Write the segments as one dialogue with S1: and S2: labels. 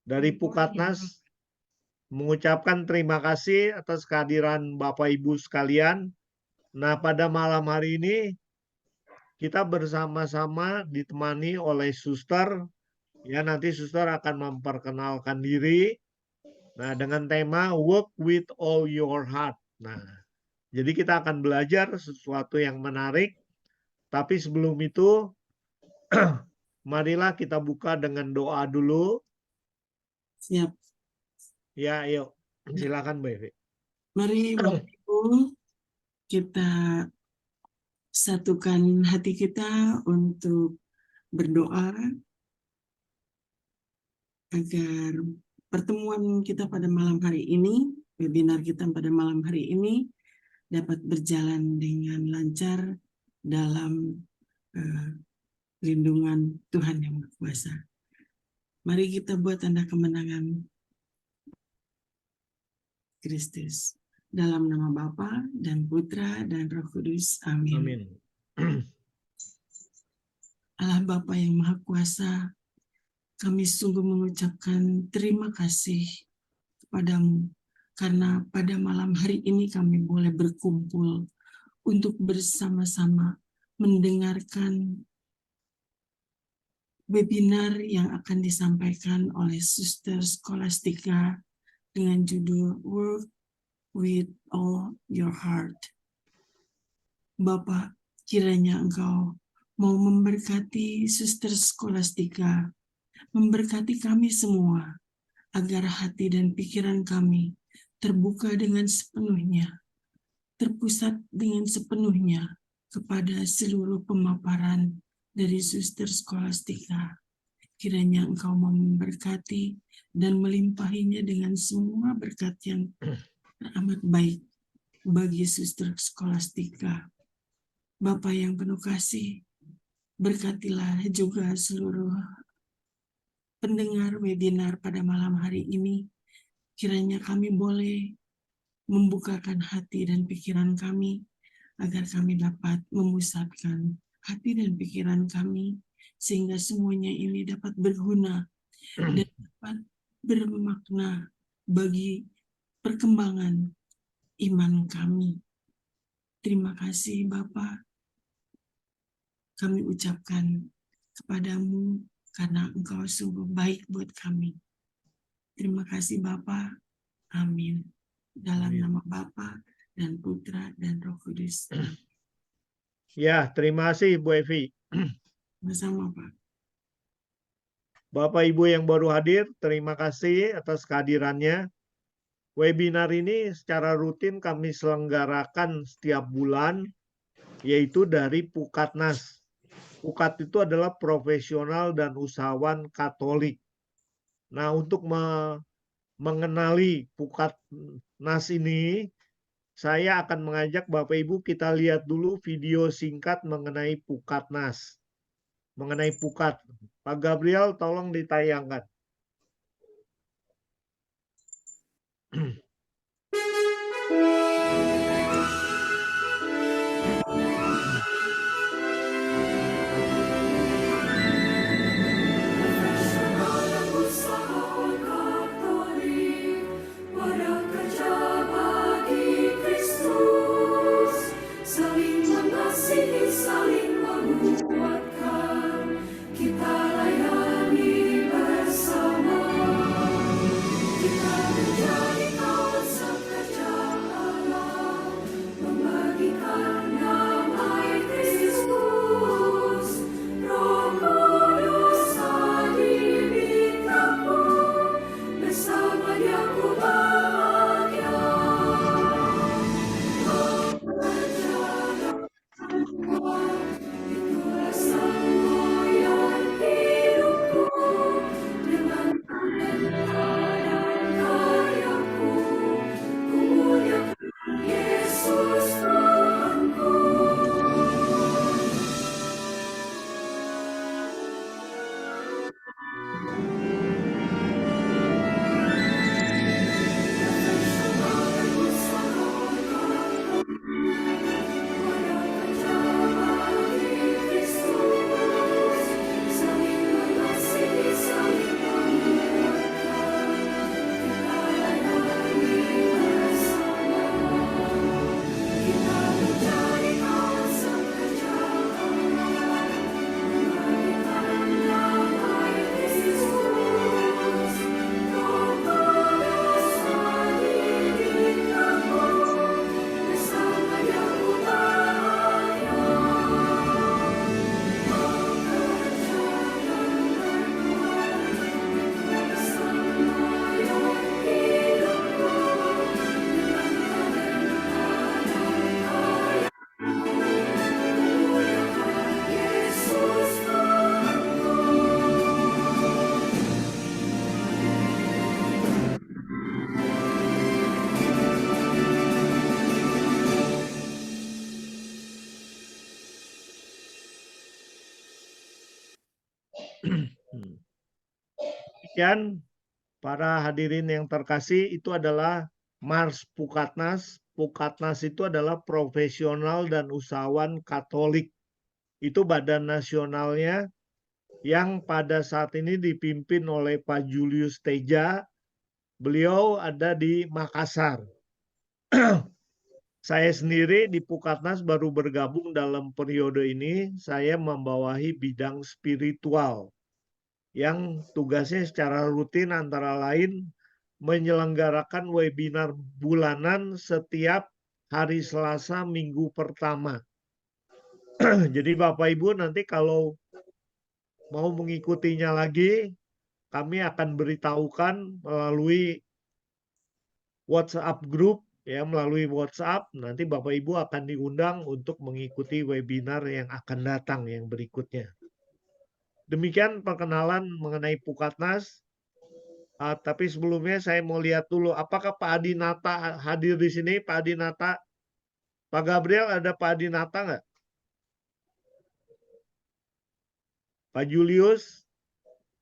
S1: dari Pukatnas mengucapkan terima kasih atas kehadiran Bapak Ibu sekalian. Nah, pada malam hari ini kita bersama-sama ditemani oleh suster. Ya, nanti suster akan memperkenalkan diri. Nah, dengan tema Work with All Your Heart. Nah, jadi kita akan belajar sesuatu yang menarik. Tapi sebelum itu, marilah kita buka dengan doa dulu.
S2: Siap.
S1: Ya, ayo. Silakan, Mbak Evi.
S2: Mari Bapak Ibu, kita satukan hati kita untuk berdoa agar pertemuan kita pada malam hari ini, webinar kita pada malam hari ini dapat berjalan dengan lancar dalam lindungan Tuhan Yang Maha Kuasa. Mari kita buat tanda kemenangan Kristus. Dalam nama Bapa dan Putra dan Roh Kudus. Amin.
S1: Amin.
S2: Allah Bapa yang Maha Kuasa, kami sungguh mengucapkan terima kasih kepadamu karena pada malam hari ini kami boleh berkumpul untuk bersama-sama mendengarkan webinar yang akan disampaikan oleh Suster Scholastica dengan judul Work with All Your Heart. Bapak, kiranya Engkau mau memberkati Suster Scholastica, memberkati kami semua, agar hati dan pikiran kami terbuka dengan sepenuhnya, terpusat dengan sepenuhnya kepada seluruh pemaparan dari Suster Scholastica. Kiranya Engkau mau memberkati dan melimpahinya dengan semua berkat yang amat baik bagi Suster Scholastica. Bapa yang penuh kasih, berkatilah juga seluruh pendengar webinar pada malam hari ini. Kiranya kami boleh membukakan hati dan pikiran kami agar kami dapat memusatkan hati dan pikiran kami sehingga semuanya ini dapat berguna dan dapat bermakna bagi perkembangan iman kami. Terima kasih Bapa, kami ucapkan kepadamu karena Engkau sungguh baik buat kami. Terima kasih Bapa. Amin. Dalam nama Bapa dan Putra dan Roh Kudus.
S1: Ya, terima kasih Bu Evi.
S2: Bersama Pak.
S1: Bapak Ibu yang baru hadir, terima kasih atas kehadirannya. Webinar ini secara rutin kami selenggarakan setiap bulan, yaitu dari Pukatnas. Pukat itu adalah profesional dan usahawan Katolik. Nah, untuk mengenali Pukatnas ini, saya akan mengajak Bapak Ibu kita lihat dulu video singkat mengenai Pukatnas. Mengenai Pukat. Pak Gabriel tolong ditayangkan.
S3: Saling menguatkan, kita layani bersama.
S1: Demikian para hadirin yang terkasih, itu adalah Mars Pukatnas. Pukatnas itu adalah profesional dan usahawan Katolik. Itu badan nasionalnya yang pada saat ini dipimpin oleh Pak Julius Teja. Beliau ada di Makassar. Saya sendiri di Pukatnas baru bergabung dalam periode ini. Saya membawahi bidang spiritual yang tugasnya secara rutin antara lain menyelenggarakan webinar bulanan setiap hari Selasa minggu pertama. Jadi Bapak Ibu nanti kalau mau mengikutinya lagi, kami akan beritahukan melalui WhatsApp group, ya, melalui WhatsApp. Nanti Bapak Ibu akan diundang untuk mengikuti webinar yang akan datang yang berikutnya. Demikian perkenalan mengenai Pukatnas. Tapi sebelumnya saya mau lihat dulu, apakah Pak Adinata hadir di sini? Pak Adinata, Pak Gabriel, ada Pak Adinata nggak? Pak Julius?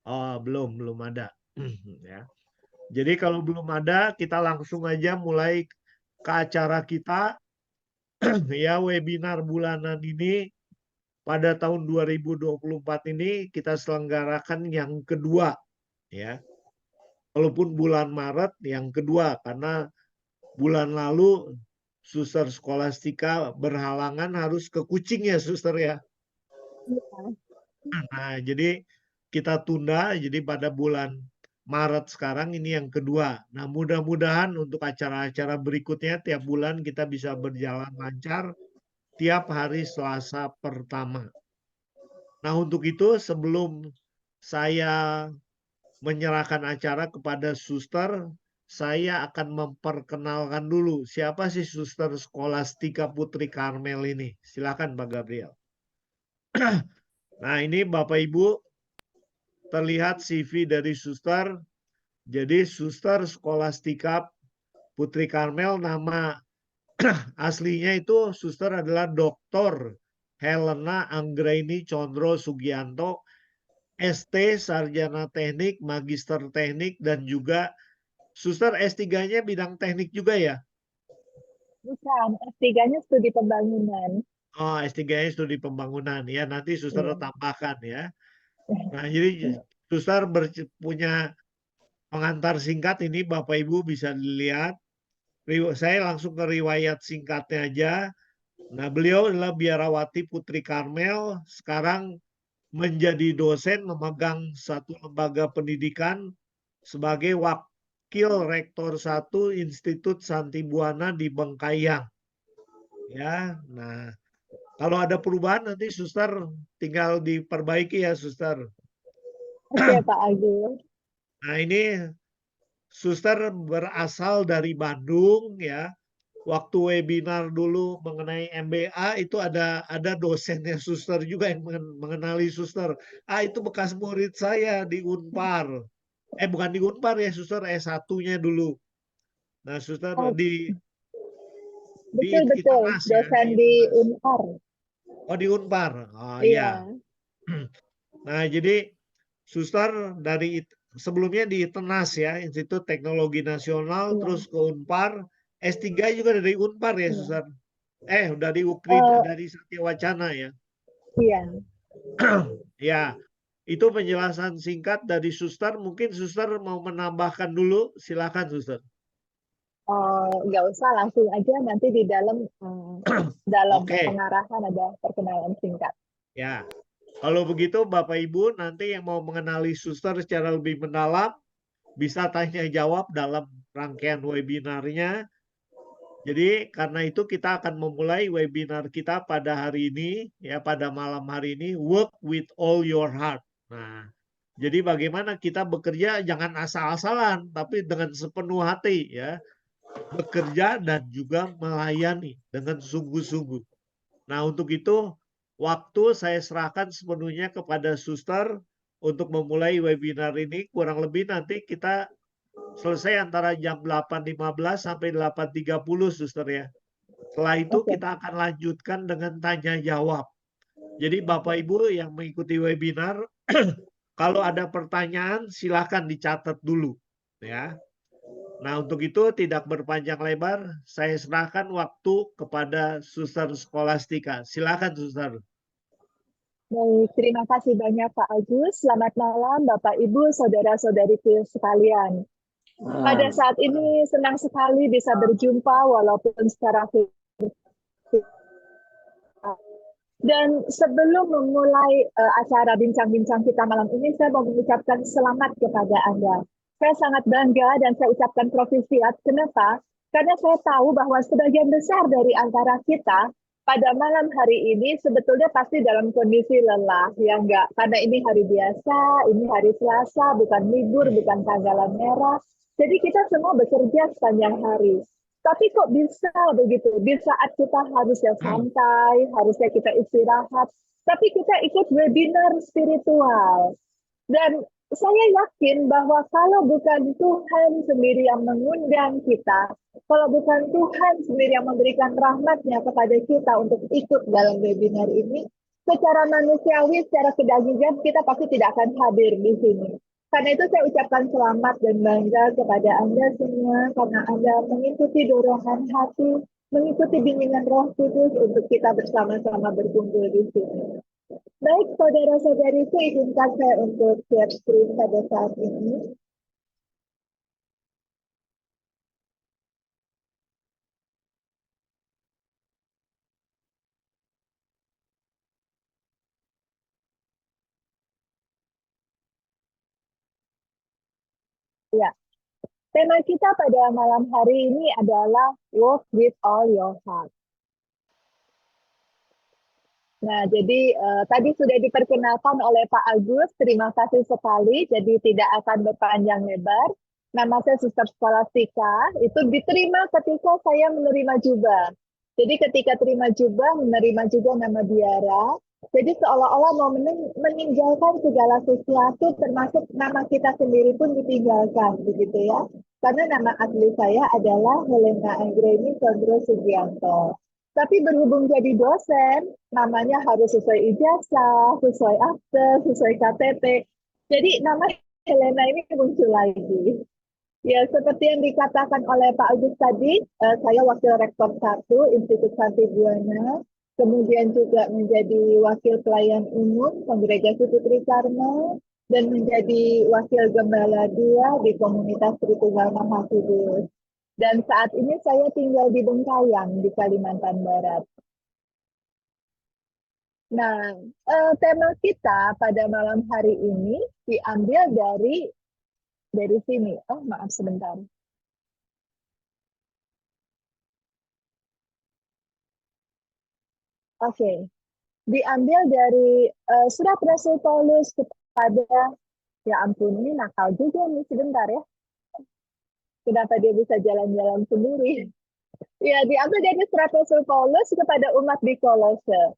S1: Oh, belum ada. Ya. Jadi kalau belum ada, kita langsung aja mulai ke acara kita. Ya, webinar bulanan ini pada tahun 2024 ini kita selenggarakan yang kedua. Ya, walaupun bulan Maret yang kedua, karena bulan lalu Suster Skolastika berhalangan harus ke Kucing ya, Suster ya. Nah, jadi kita tunda, jadi pada bulan Maret sekarang ini yang kedua. Nah, mudah-mudahan untuk acara-acara berikutnya tiap bulan kita bisa berjalan lancar tiap hari Selasa pertama. Nah, untuk itu sebelum saya menyerahkan acara kepada Suster, saya akan memperkenalkan dulu siapa sih Suster Skolastika Putri Karmel ini. Silakan Pak Gabriel. Nah, ini Bapak Ibu terlihat CV dari Suster. Jadi Suster Skolastika Putri Karmel, nama aslinya itu Suster adalah Dr. Helena Anggraini Condro Sugianto, ST Sarjana Teknik, Magister Teknik, dan juga Suster S3-nya bidang teknik juga ya?
S3: Bukan, S3-nya studi pembangunan.
S1: Oh, S3-nya studi pembangunan. Ya, nanti Suster
S3: Iya.
S1: tambahkan ya. Nah, jadi Suster punya pengantar singkat ini Bapak Ibu bisa dilihat. Saya langsung ke riwayat singkatnya aja. Nah, beliau adalah biarawati Putri Karmel, sekarang menjadi dosen memegang satu lembaga pendidikan sebagai Wakil Rektor 1 Institut Santibuana di Bengkayang. Ya, nah kalau ada perubahan nanti Suster tinggal diperbaiki ya Suster.
S3: Oke, Pak Agus.
S1: Nah, ini Suster berasal dari Bandung ya. Waktu webinar dulu mengenai MBA itu ada dosennya Suster juga yang mengenali Suster. Itu bekas murid saya di Unpar. Bukan di Unpar ya Suster, S1-nya dulu. Nah, Suster
S3: Oh,
S1: di
S3: betul,
S1: ITENAS ya,
S3: dosen
S1: di
S3: di
S1: ITENAS.
S3: UNPAR.
S1: Oh, di Unpar. Oh iya.
S3: Iya.
S1: Nah, jadi Suster dari sebelumnya di ITENAS ya, Institut Teknologi Nasional,
S3: Iya.
S1: terus ke Unpar, S3 juga dari Unpar ya,
S3: Iya.
S1: Suster. Dari UKRI,
S3: Eh,
S1: dari Satya Wacana ya.
S3: iya.
S1: Ya, itu penjelasan singkat dari Suster. Mungkin Suster mau menambahkan dulu, silakan Suster.
S3: Nggak usah, langsung aja nanti di dalam
S1: Oke.
S3: pengarahan ada perkenalan singkat.
S1: Ya, kalau begitu Bapak Ibu nanti yang mau mengenali Suster secara lebih mendalam bisa tanya jawab dalam rangkaian webinarnya. Jadi karena itu kita akan memulai webinar kita pada hari ini ya, pada malam hari ini, work with all your heart. Nah, jadi bagaimana kita bekerja jangan asal-asalan tapi dengan sepenuh hati ya. Bekerja dan juga melayani dengan sungguh-sungguh. Nah, untuk itu waktu saya serahkan sepenuhnya kepada Suster untuk memulai webinar ini. Kurang lebih nanti kita selesai antara jam 8.15 sampai 8.30, Suster ya. Setelah itu
S3: Oke.
S1: kita akan lanjutkan dengan tanya jawab. Jadi Bapak Ibu yang mengikuti webinar, Kalau ada pertanyaan, silahkan dicatat dulu. Ya. Nah, untuk itu tidak berpanjang lebar, saya serahkan waktu kepada Suster Skolastika. Silakan, Suster.
S3: Baik, terima kasih banyak Pak Agus. Selamat malam Bapak Ibu, saudara-saudariku sekalian. Pada saat ini senang sekali bisa berjumpa walaupun secara virtual. Dan sebelum memulai acara bincang-bincang kita malam ini, saya mau mengucapkan selamat kepada Anda. Saya sangat bangga dan saya ucapkan profisiat. Kenapa? Karena saya tahu bahwa sebagian besar dari antara kita pada malam hari ini sebetulnya pasti dalam kondisi lelah, ya enggak? Karena ini hari biasa, ini hari Selasa, bukan libur, bukan tanggalan merah. Jadi kita semua bekerja sepanjang hari. Tapi kok bisa begitu? Di saat kita harusnya santai, harusnya kita istirahat, tapi kita ikut webinar spiritual. Dan saya yakin bahwa kalau bukan Tuhan sendiri yang mengundang kita, kalau bukan Tuhan sendiri yang memberikan rahmat-Nya kepada kita untuk ikut dalam webinar ini, secara manusiawi, secara kedagingan, kita pasti tidak akan hadir di sini. Karena itu saya ucapkan selamat dan bangga kepada Anda semua, karena Anda mengikuti dorongan hati, mengikuti bimbingan Roh Kudus untuk kita bersama-sama berkumpul di sini. Baik, saudara-saudariku, izinkan saya untuk share screen pada saat ini. Ya, tema kita pada malam hari ini adalah Walk with all your heart. Nah, jadi tadi sudah diperkenalkan oleh Pak Agus, terima kasih sekali, jadi tidak akan berpanjang lebar. Nama saya Suster Skolastika, itu diterima ketika saya menerima jubah. Jadi ketika terima jubah, menerima juga nama biara, jadi seolah-olah mau meninggalkan segala sesuatu, termasuk nama kita sendiri pun ditinggalkan, begitu ya. Karena nama asli saya adalah Helena Anggreni Sondro Sugianto. Tapi berhubung jadi dosen, namanya harus sesuai ijazah, sesuai akte, sesuai KTP. Jadi nama Helena ini muncul lagi. Ya, seperti yang dikatakan oleh Pak Agus tadi, saya Wakil Rektor 1 Institut Santi Buana, kemudian juga menjadi Wakil Pelayan Umum Kongregasi Putri Karma, dan menjadi Wakil Gembala 2 di Komunitas Tritunggal Maha Kudus. Dan saat ini saya tinggal di Bengkayang, di Kalimantan Barat. Nah, tema kita pada malam hari ini diambil dari sini. Oh, maaf sebentar. Oke, diambil dari surat Rasul Paulus kepada, ya ampun, ini nakal juga nih, sebentar ya. Kenapa dia bisa jalan-jalan sendiri? Ya, diambil dari surat Rasul Paulus kepada umat di Kolose.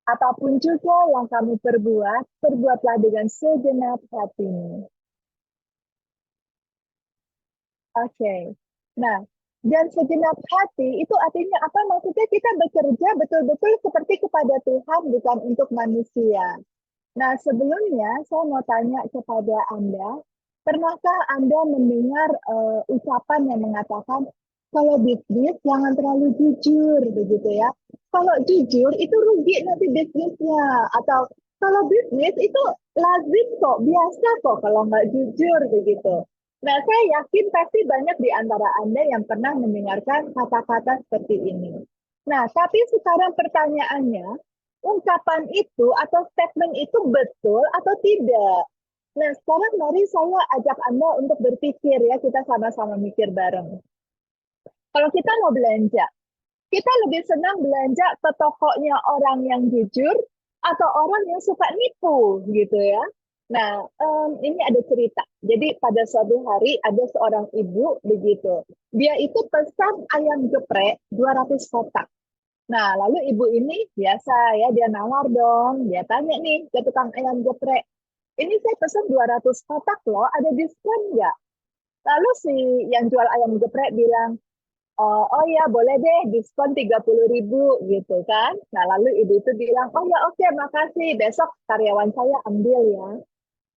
S3: Apapun juga yang kamu perbuat, perbuatlah dengan segenap hatimu. Oke. Nah, dan segenap hati itu artinya apa? Maksudnya kita bekerja betul-betul seperti kepada Tuhan, bukan untuk manusia. Nah, sebelumnya saya mau tanya kepada Anda, pernahkah Anda mendengar ucapan yang mengatakan, kalau bisnis jangan terlalu jujur, begitu ya. Kalau jujur itu rugi nanti bisnisnya. Atau kalau bisnis itu lazim kok, biasa kok kalau nggak jujur, begitu. Nah, saya yakin pasti banyak di antara Anda yang pernah mendengarkan kata-kata seperti ini. Nah, tapi sekarang pertanyaannya, ungkapan itu atau statement itu betul atau tidak? Nah, sekarang mari saya ajak Anda untuk berpikir ya, kita sama-sama mikir bareng. Kalau kita mau belanja, kita lebih senang belanja ke tokonya orang yang jujur atau orang yang suka nipu gitu ya. Nah, ini ada cerita. Jadi pada suatu hari ada seorang ibu begitu. Dia itu pesan ayam geprek 200 kotak. Nah, lalu ibu ini biasa ya, dia nawar dong. Dia tanya nih ke tukang ayam geprek, ini saya pesan 200 kotak loh, ada diskon nggak? Lalu si yang jual ayam geprek bilang, oh ya boleh deh, diskon 30.000 gitu kan. Nah, lalu ibu itu bilang, oh ya oke, makasih, besok karyawan saya ambil ya.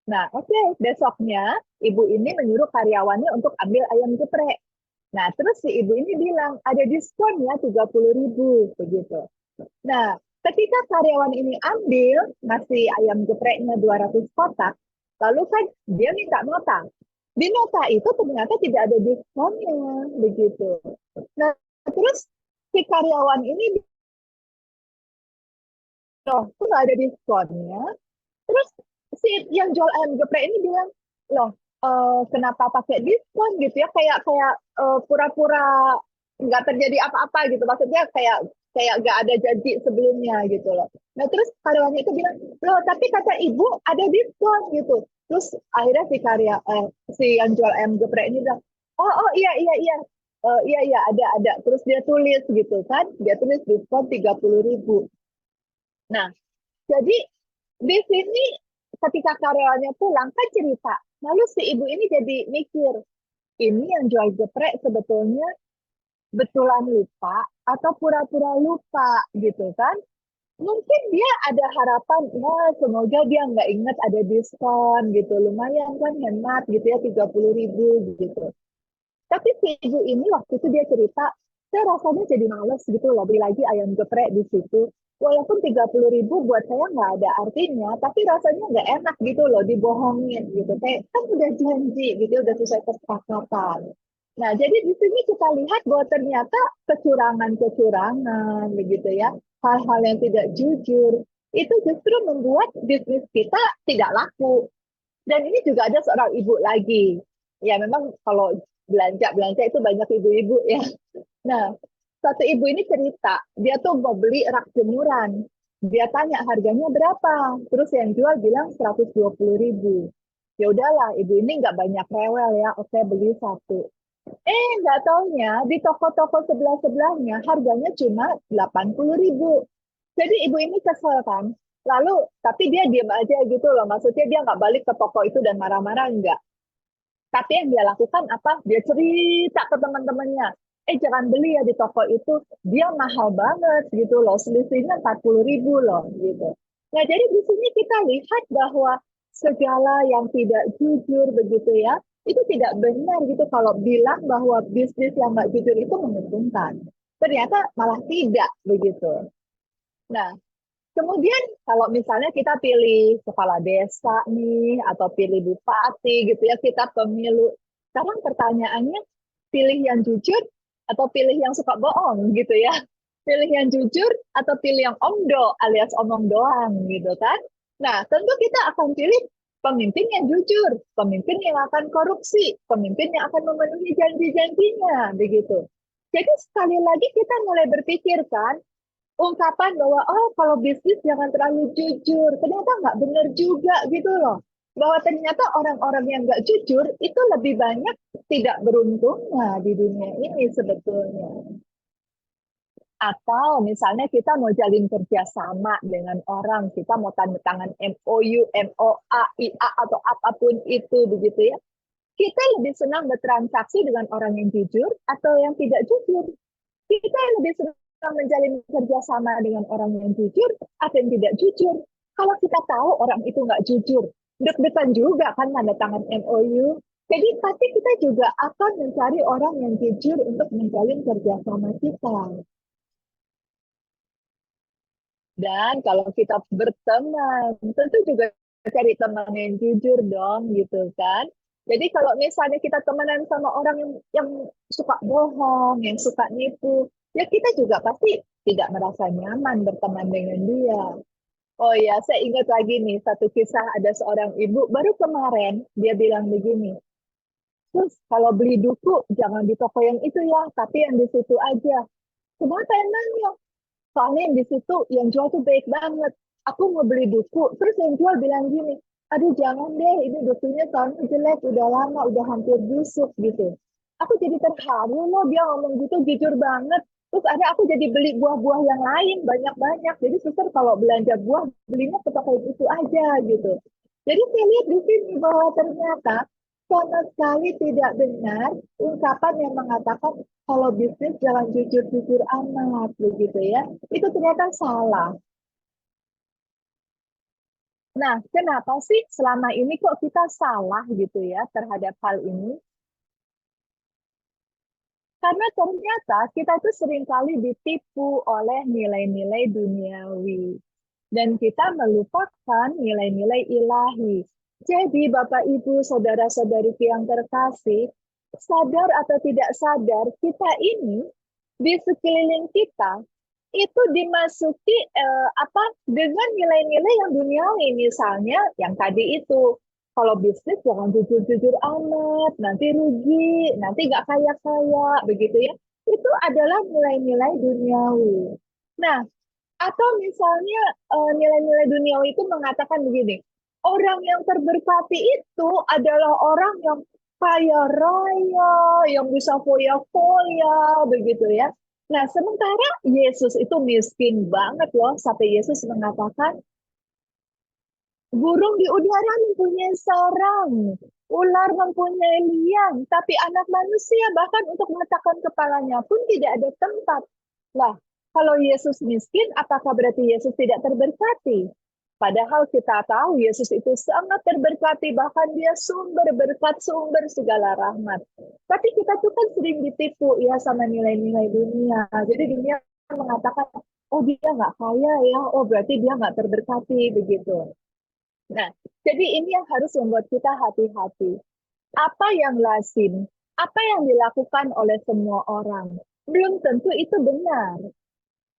S3: Nah, oke, besoknya ibu ini menyuruh karyawannya untuk ambil ayam geprek. Nah, terus si ibu ini bilang, ada diskon ya 30.000, begitu. Nah, ketika karyawan ini ambil nasi ayam gepreknya 200 kotak, lalu kan dia minta nota. Di nota itu ternyata tidak ada diskonnya, begitu. Nah, terus si karyawan ini, loh, kok nggak ada diskonnya? Terus si yang jual ayam geprek ini bilang, loh, kenapa pakai diskon gitu ya? Kayak kayak pura-pura nggak terjadi apa-apa gitu. Maksudnya kayak kayak nggak ada janji sebelumnya gitu loh. Nah terus karyawannya itu bilang, loh tapi kata ibu ada diskon gitu. Terus akhirnya si yang jual ayam geprek ini bilang, oh iya iya iya. Iya iya ada. Terus dia tulis gitu kan, dia tulis diskon 30.000. Nah, jadi di sini ketika karyawannya pulang kan cerita, lalu si ibu ini jadi mikir, ini yang jual geprek sebetulnya betulan lupa atau pura-pura lupa gitu kan? Mungkin dia ada harapan, wah semoga dia nggak ingat ada diskon gitu, lumayan kan hemat gitu ya 30.000 gitu. Tapi si ibu ini waktu itu dia cerita, saya rasanya jadi males gitu loh, beli lagi ayam geprek di situ. Walaupun 30.000 buat saya nggak ada artinya, tapi rasanya nggak enak gitu loh, dibohongin gitu. Kayak kan udah janji gitu, udah selesai kesepakatan. Nah, jadi di sini kita lihat bahwa ternyata kecurangan-kecurangan begitu ya, hal-hal yang tidak jujur, itu justru membuat bisnis kita tidak laku. Dan ini juga ada seorang ibu lagi. Ya memang kalau belanja itu banyak ibu-ibu ya. Nah, satu ibu ini cerita, dia tuh mau beli rak jemuran. Dia tanya harganya berapa, terus yang jual bilang 120.000. Ya udahlah, ibu ini nggak banyak rewel ya, oke beli satu. Nggak taunya di toko-toko sebelah-sebelahnya harganya cuma 80.000. Jadi ibu ini kesel kan. Lalu, tapi dia diam aja gitu loh. Maksudnya dia nggak balik ke toko itu dan marah-marah, enggak. Tapi yang dia lakukan apa? Dia cerita ke teman-temannya. Jangan beli ya di toko itu. Dia mahal banget gitu loh. Selisihnya 40.000 loh gitu. Nah, jadi di sini kita lihat bahwa segala yang tidak jujur begitu ya, itu tidak benar gitu kalau bilang bahwa bisnis yang nggak jujur itu menguntungkan. Ternyata malah tidak begitu. Nah, kemudian kalau misalnya kita pilih kepala desa nih, atau pilih bupati gitu ya, kita pemilu. Sekarang pertanyaannya, pilih yang jujur atau pilih yang suka bohong gitu ya. Pilih yang jujur atau pilih yang omdo alias omong doang gitu kan. Nah, tentu kita akan pilih pemimpin yang jujur, pemimpin yang akan korupsi, pemimpin yang akan memenuhi janji-janjinya begitu. Jadi sekali lagi kita mulai berpikir kan, ungkapan bahwa oh kalau bisnis jangan terlalu jujur, ternyata nggak benar juga gitu loh. Bahwa ternyata orang-orang yang nggak jujur itu lebih banyak tidak beruntungnya di dunia ini sebetulnya. Atau misalnya kita mau jalin kerjasama dengan orang, kita mau tanda tangan MOU, MOA, IA atau apapun itu begitu ya. Kita lebih senang bertransaksi dengan orang yang jujur atau yang tidak jujur. Kita lebih senang menjalin kerjasama dengan orang yang jujur atau yang tidak jujur. Kalau kita tahu orang itu nggak jujur, deg-degan juga kan tanda tangan MOU. Jadi pasti kita juga akan mencari orang yang jujur untuk menjalin kerjasama kita. Dan kalau kita berteman, tentu juga cari teman yang jujur dong, gitu kan. Jadi kalau misalnya kita temenan sama orang yang suka bohong, yang suka nipu, ya kita juga pasti tidak merasa nyaman berteman dengan dia. Oh ya, saya ingat lagi nih satu kisah, ada seorang ibu baru kemarin dia bilang begini, terus kalau beli duku jangan di toko yang itu ya, tapi yang di situ aja. Kenapa emangnya? Soalnya yang di situ yang jual tuh baik banget. Aku mau beli duku, terus yang jual bilang gini, aduh jangan deh, ini dukunya soalnya jelek, udah lama, udah hampir busuk gitu. Aku jadi terharu loh dia ngomong gitu, jujur banget. Terus ada aku jadi beli buah-buah yang lain banyak-banyak. Jadi suster kalau belanja buah belinya ke toko itu aja gitu. Jadi saya lihat di sini bahwa ternyata sama sekali tidak benar ungkapan yang mengatakan kalau bisnis jangan jujur-jujur amat begitu ya. Itu ternyata salah. Nah, kenapa sih selama ini kok kita salah gitu ya terhadap hal ini? Karena ternyata kita tuh seringkali ditipu oleh nilai-nilai duniawi. Dan kita melupakan nilai-nilai ilahi. Jadi Bapak, Ibu, Saudara-saudariku yang terkasih, sadar atau tidak sadar, kita ini di sekeliling kita itu dimasuki dengan nilai-nilai yang duniawi. Misalnya yang tadi itu, kalau bisnis jangan jujur-jujur amat, nanti rugi, nanti nggak kaya-kaya, begitu ya. Itu adalah nilai-nilai duniawi. Nah, atau misalnya nilai-nilai duniawi itu mengatakan begini, orang yang terberkati itu adalah orang yang kaya raya, yang bisa foya-foya, begitu ya. Nah, sementara Yesus itu miskin banget loh, sampai Yesus mengatakan, burung di udara mempunyai sarang, ular mempunyai liang, tapi anak manusia bahkan untuk meletakkan kepalanya pun tidak ada tempat. Lah, kalau Yesus miskin, apakah berarti Yesus tidak terberkati? Padahal kita tahu Yesus itu sangat terberkati, bahkan dia sumber berkat, sumber segala rahmat. Tapi kita tuh kan sering ditipu ya sama nilai-nilai dunia. Jadi dunia mengatakan, oh dia nggak kaya ya, oh berarti dia nggak terberkati, begitu. Nah, jadi ini yang harus membuat kita hati-hati. Apa yang lazim, apa yang dilakukan oleh semua orang, belum tentu itu benar.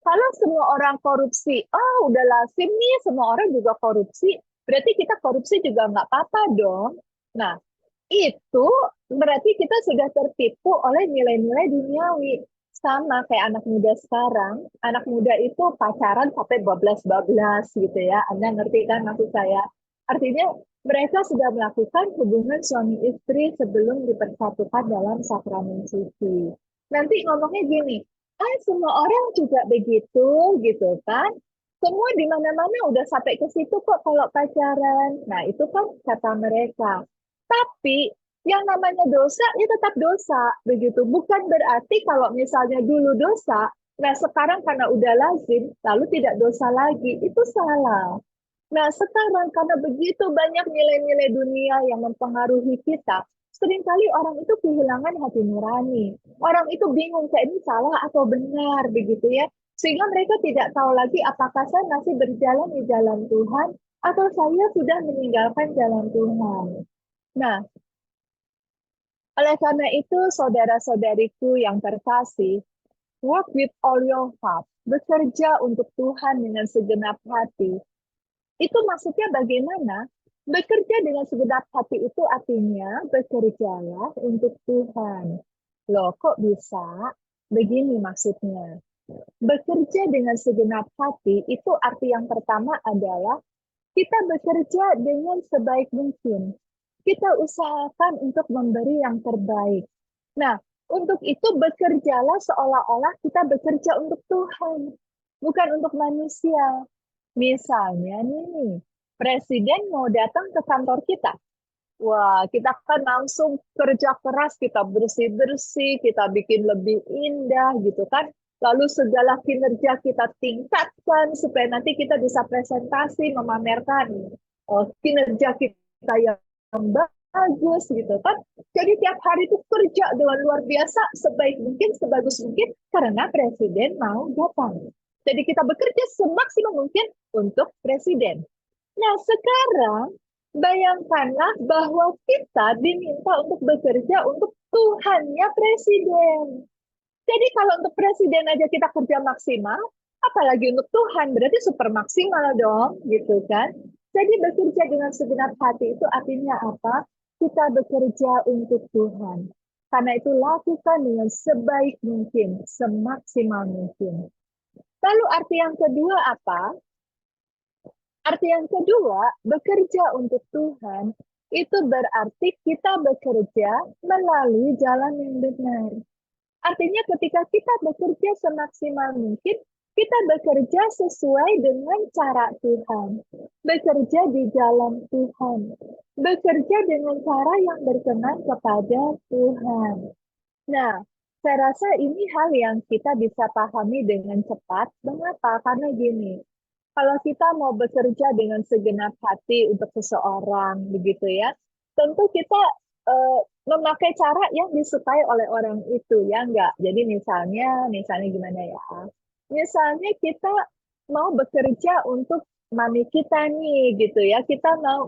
S3: Kalau semua orang korupsi, oh udah lazim nih, semua orang juga korupsi, berarti kita korupsi juga nggak apa-apa dong. Nah, itu berarti kita sudah tertipu oleh nilai-nilai duniawi. Sama kayak anak muda sekarang, anak muda itu pacaran sampai bablas-bablas gitu ya. Anda ngerti kan maksud saya? Artinya mereka sudah melakukan hubungan suami istri sebelum dipersatukan dalam sakramen suci. Nanti ngomongnya gini, semua orang juga begitu gitu kan? Semua di mana-mana udah sampai ke situ kok kalau pacaran. Nah, itu kan kata mereka. Tapi yang namanya dosa, ya tetap dosa, begitu. Bukan berarti kalau misalnya dulu dosa, nah sekarang karena udah lazim, lalu tidak dosa lagi. Itu salah. Nah, sekarang karena begitu banyak nilai-nilai dunia yang mempengaruhi kita, seringkali orang itu kehilangan hati nurani. Orang itu bingung, kayak ini salah atau benar, begitu ya. Sehingga mereka tidak tahu lagi apakah saya masih berjalan di jalan Tuhan, atau saya sudah meninggalkan jalan Tuhan. Nah, oleh karena itu, saudara-saudariku yang terkasih, work with all your heart, bekerja untuk Tuhan dengan segenap hati. Itu maksudnya bagaimana? Bekerja dengan segenap hati itu artinya bekerjalah untuk Tuhan. Loh, kok bisa? Begini maksudnya. Bekerja dengan segenap hati itu arti yang pertama adalah kita bekerja dengan sebaik mungkin. Kita usahakan untuk memberi yang terbaik. Nah, untuk itu bekerjalah seolah-olah kita bekerja untuk Tuhan, bukan untuk manusia. Misalnya nih, presiden mau datang ke kantor kita. Wah, kita kan langsung kerja keras, kita bersih-bersih, kita bikin lebih indah gitu kan. Lalu segala kinerja kita tingkatkan supaya nanti kita bisa presentasi, memamerkan kinerja kita yang bagus gitu kan. Jadi tiap hari itu kerja dengan luar biasa, sebaik mungkin, sebagus mungkin, karena presiden mau datang. Jadi kita bekerja semaksimal mungkin untuk presiden. Nah, sekarang bayangkanlah bahwa kita diminta untuk bekerja untuk Tuhannya presiden. Jadi kalau untuk presiden aja kita kerja maksimal, apalagi untuk Tuhan, berarti super maksimal dong, gitu kan? Jadi bekerja dengan segenap hati itu artinya apa? Kita bekerja untuk Tuhan. Karena itu lakukan dengan sebaik mungkin, semaksimal mungkin. Lalu arti yang kedua apa? Arti yang kedua, bekerja untuk Tuhan, itu berarti kita bekerja melalui jalan yang benar. Artinya ketika kita bekerja semaksimal mungkin, kita bekerja sesuai dengan cara Tuhan. Bekerja di jalan Tuhan. Bekerja dengan cara yang berkenan kepada Tuhan. Nah, saya rasa ini hal yang kita bisa pahami dengan cepat. Mengapa? Karena gini, kalau kita mau bekerja dengan segenap hati untuk seseorang, begitu ya, tentu kita memakai cara yang disukai oleh orang itu, ya enggak? Jadi misalnya gimana ya? Misalnya kita mau bekerja untuk mami kita nih, gitu ya.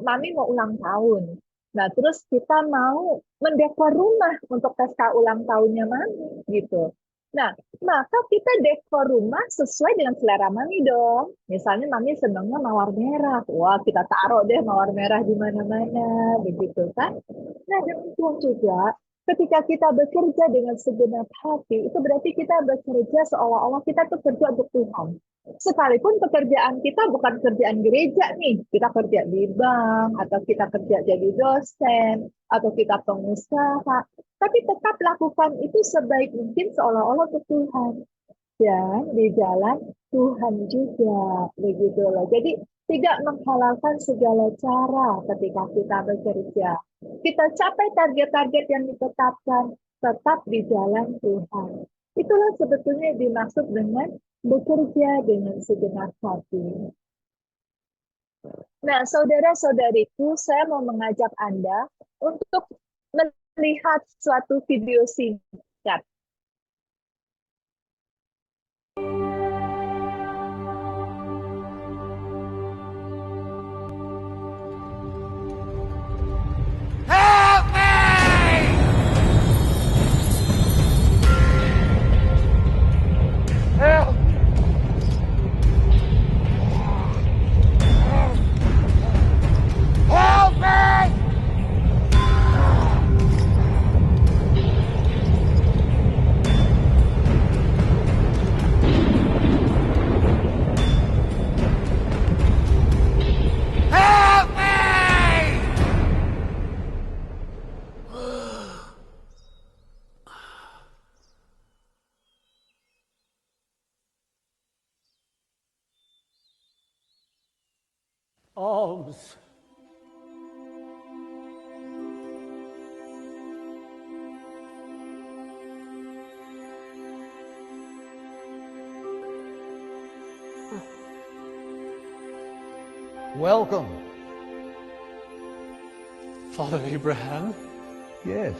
S3: Mami mau ulang tahun. Nah, terus kita mau mendekor rumah untuk pesta ulang tahunnya mami, gitu. Nah, maka kita dekor rumah sesuai dengan selera mami dong. Misalnya mami senangnya mawar merah. Wah, kita taruh deh mawar merah di mana-mana, begitu kan? Nah, demikian juga ketika kita bekerja dengan segenap hati, itu berarti kita bekerja seolah-olah kita tuh kerja untuk Tuhan. Sekalipun pekerjaan kita bukan kerjaan gereja nih, kita kerja di bank, atau kita kerja jadi dosen, atau kita pengusaha, tapi tetap lakukan itu sebaik mungkin seolah-olah untuk Tuhan. Dan di jalan Tuhan juga, begitu loh. Jadi tidak menghalalkan segala cara ketika kita bekerja. Kita capai target-target yang ditetapkan, tetap di jalan Tuhan. Itulah sebetulnya dimaksud dengan bekerja dengan segenap hati. Nah, saudara-saudariku, saya mau mengajak Anda untuk melihat suatu video singkat.
S4: Help me! Help! Help me! Help me! Alms.
S5: Welcome.
S4: Father Abraham?
S5: Yes.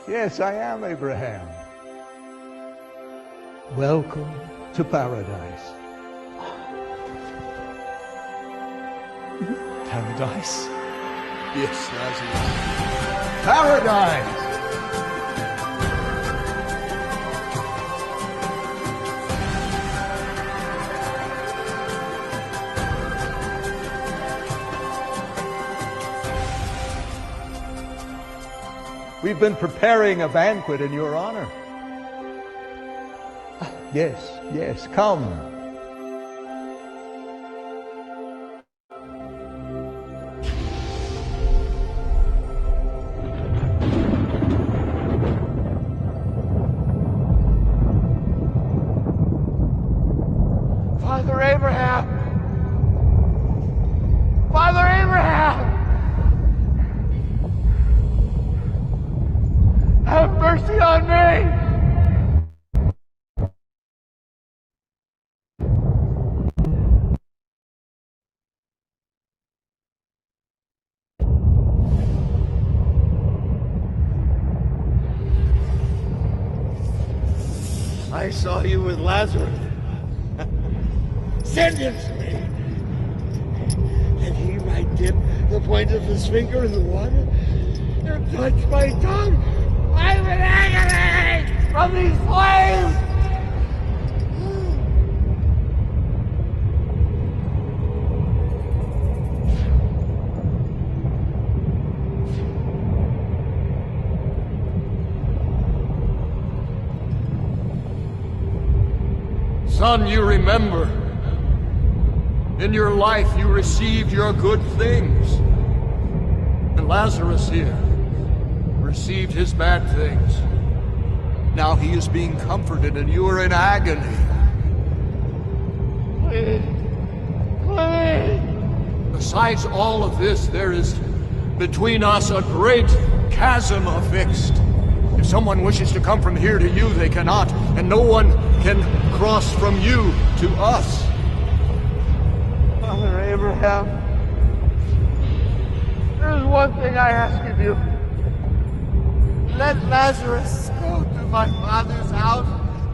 S5: Yes, I am Abraham. Welcome to paradise.
S4: Paradise? Yes, Lazarus.
S5: Paradise! We've been preparing a banquet in your honor. Yes, yes, come.
S4: Father Abraham! Father Abraham! Have mercy on me! I saw you with Lazarus. Send him to me. And he might dip the point of his finger in the water and touch my tongue. I'm in agony from these flames! Son, you remember, in your life you received your good things. And Lazarus here received his bad things. Now he is being comforted and you are in agony. Please, please. Besides all of this, there is between us a great chasm affixed. If someone wishes to come from here to you, they cannot, and no one can cross from you to us. Abraham, there's one thing I ask of you. Let Lazarus go to my father's house,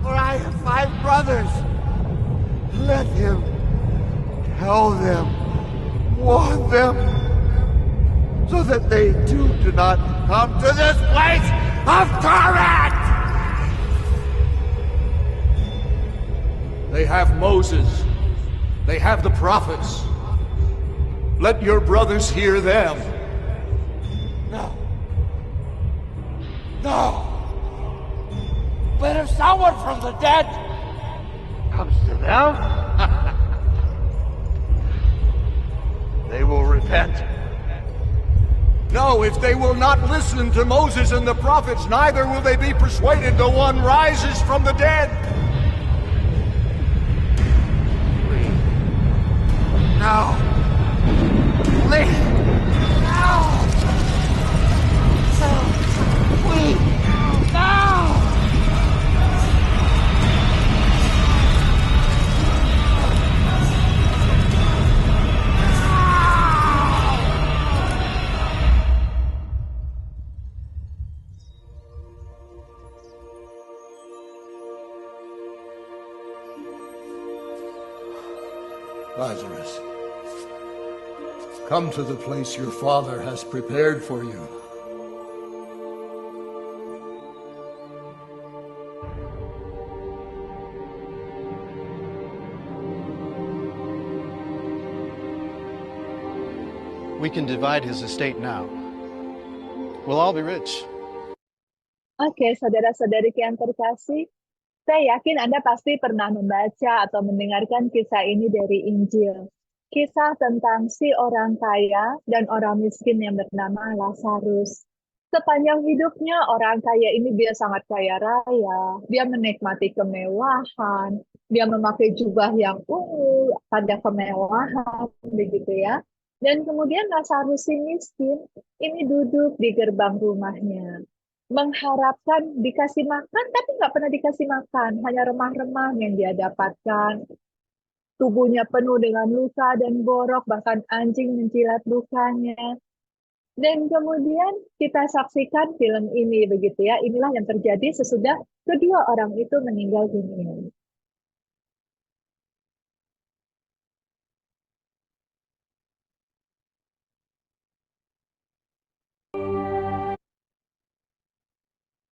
S4: for I have 5 brothers. Let him tell them, warn them, so that they too do not come to this place of torment. They have Moses. They have the prophets. Let your brothers hear them. No. No. But if someone from the dead comes to them, they will repent. No, if they will not listen to Moses and the prophets, neither will they be persuaded till one rises from the dead. No. Please. No. So, please. No. Lazarus, come to the place your father has prepared for you.
S6: We can divide his estate now. We'll all be rich.
S3: Oke, saudara-saudariku yang terkasih, saya yakin Anda pasti pernah membaca atau mendengarkan kisah ini dari Injil. Kisah tentang si orang kaya dan orang miskin yang bernama Lazarus. Sepanjang hidupnya, orang kaya ini dia sangat kaya raya, dia menikmati kemewahan, dia memakai jubah yang ungu, pada kemewahan, begitu ya. Dan kemudian Lazarus si miskin, ini duduk di gerbang rumahnya, mengharapkan dikasih makan, tapi nggak pernah dikasih makan. Hanya remah-remah yang dia dapatkan. Tubuhnya penuh dengan luka dan borok, bahkan anjing menjilat lukanya. Dan kemudian kita saksikan film ini, begitu ya. Inilah yang terjadi sesudah kedua orang itu meninggal dunia.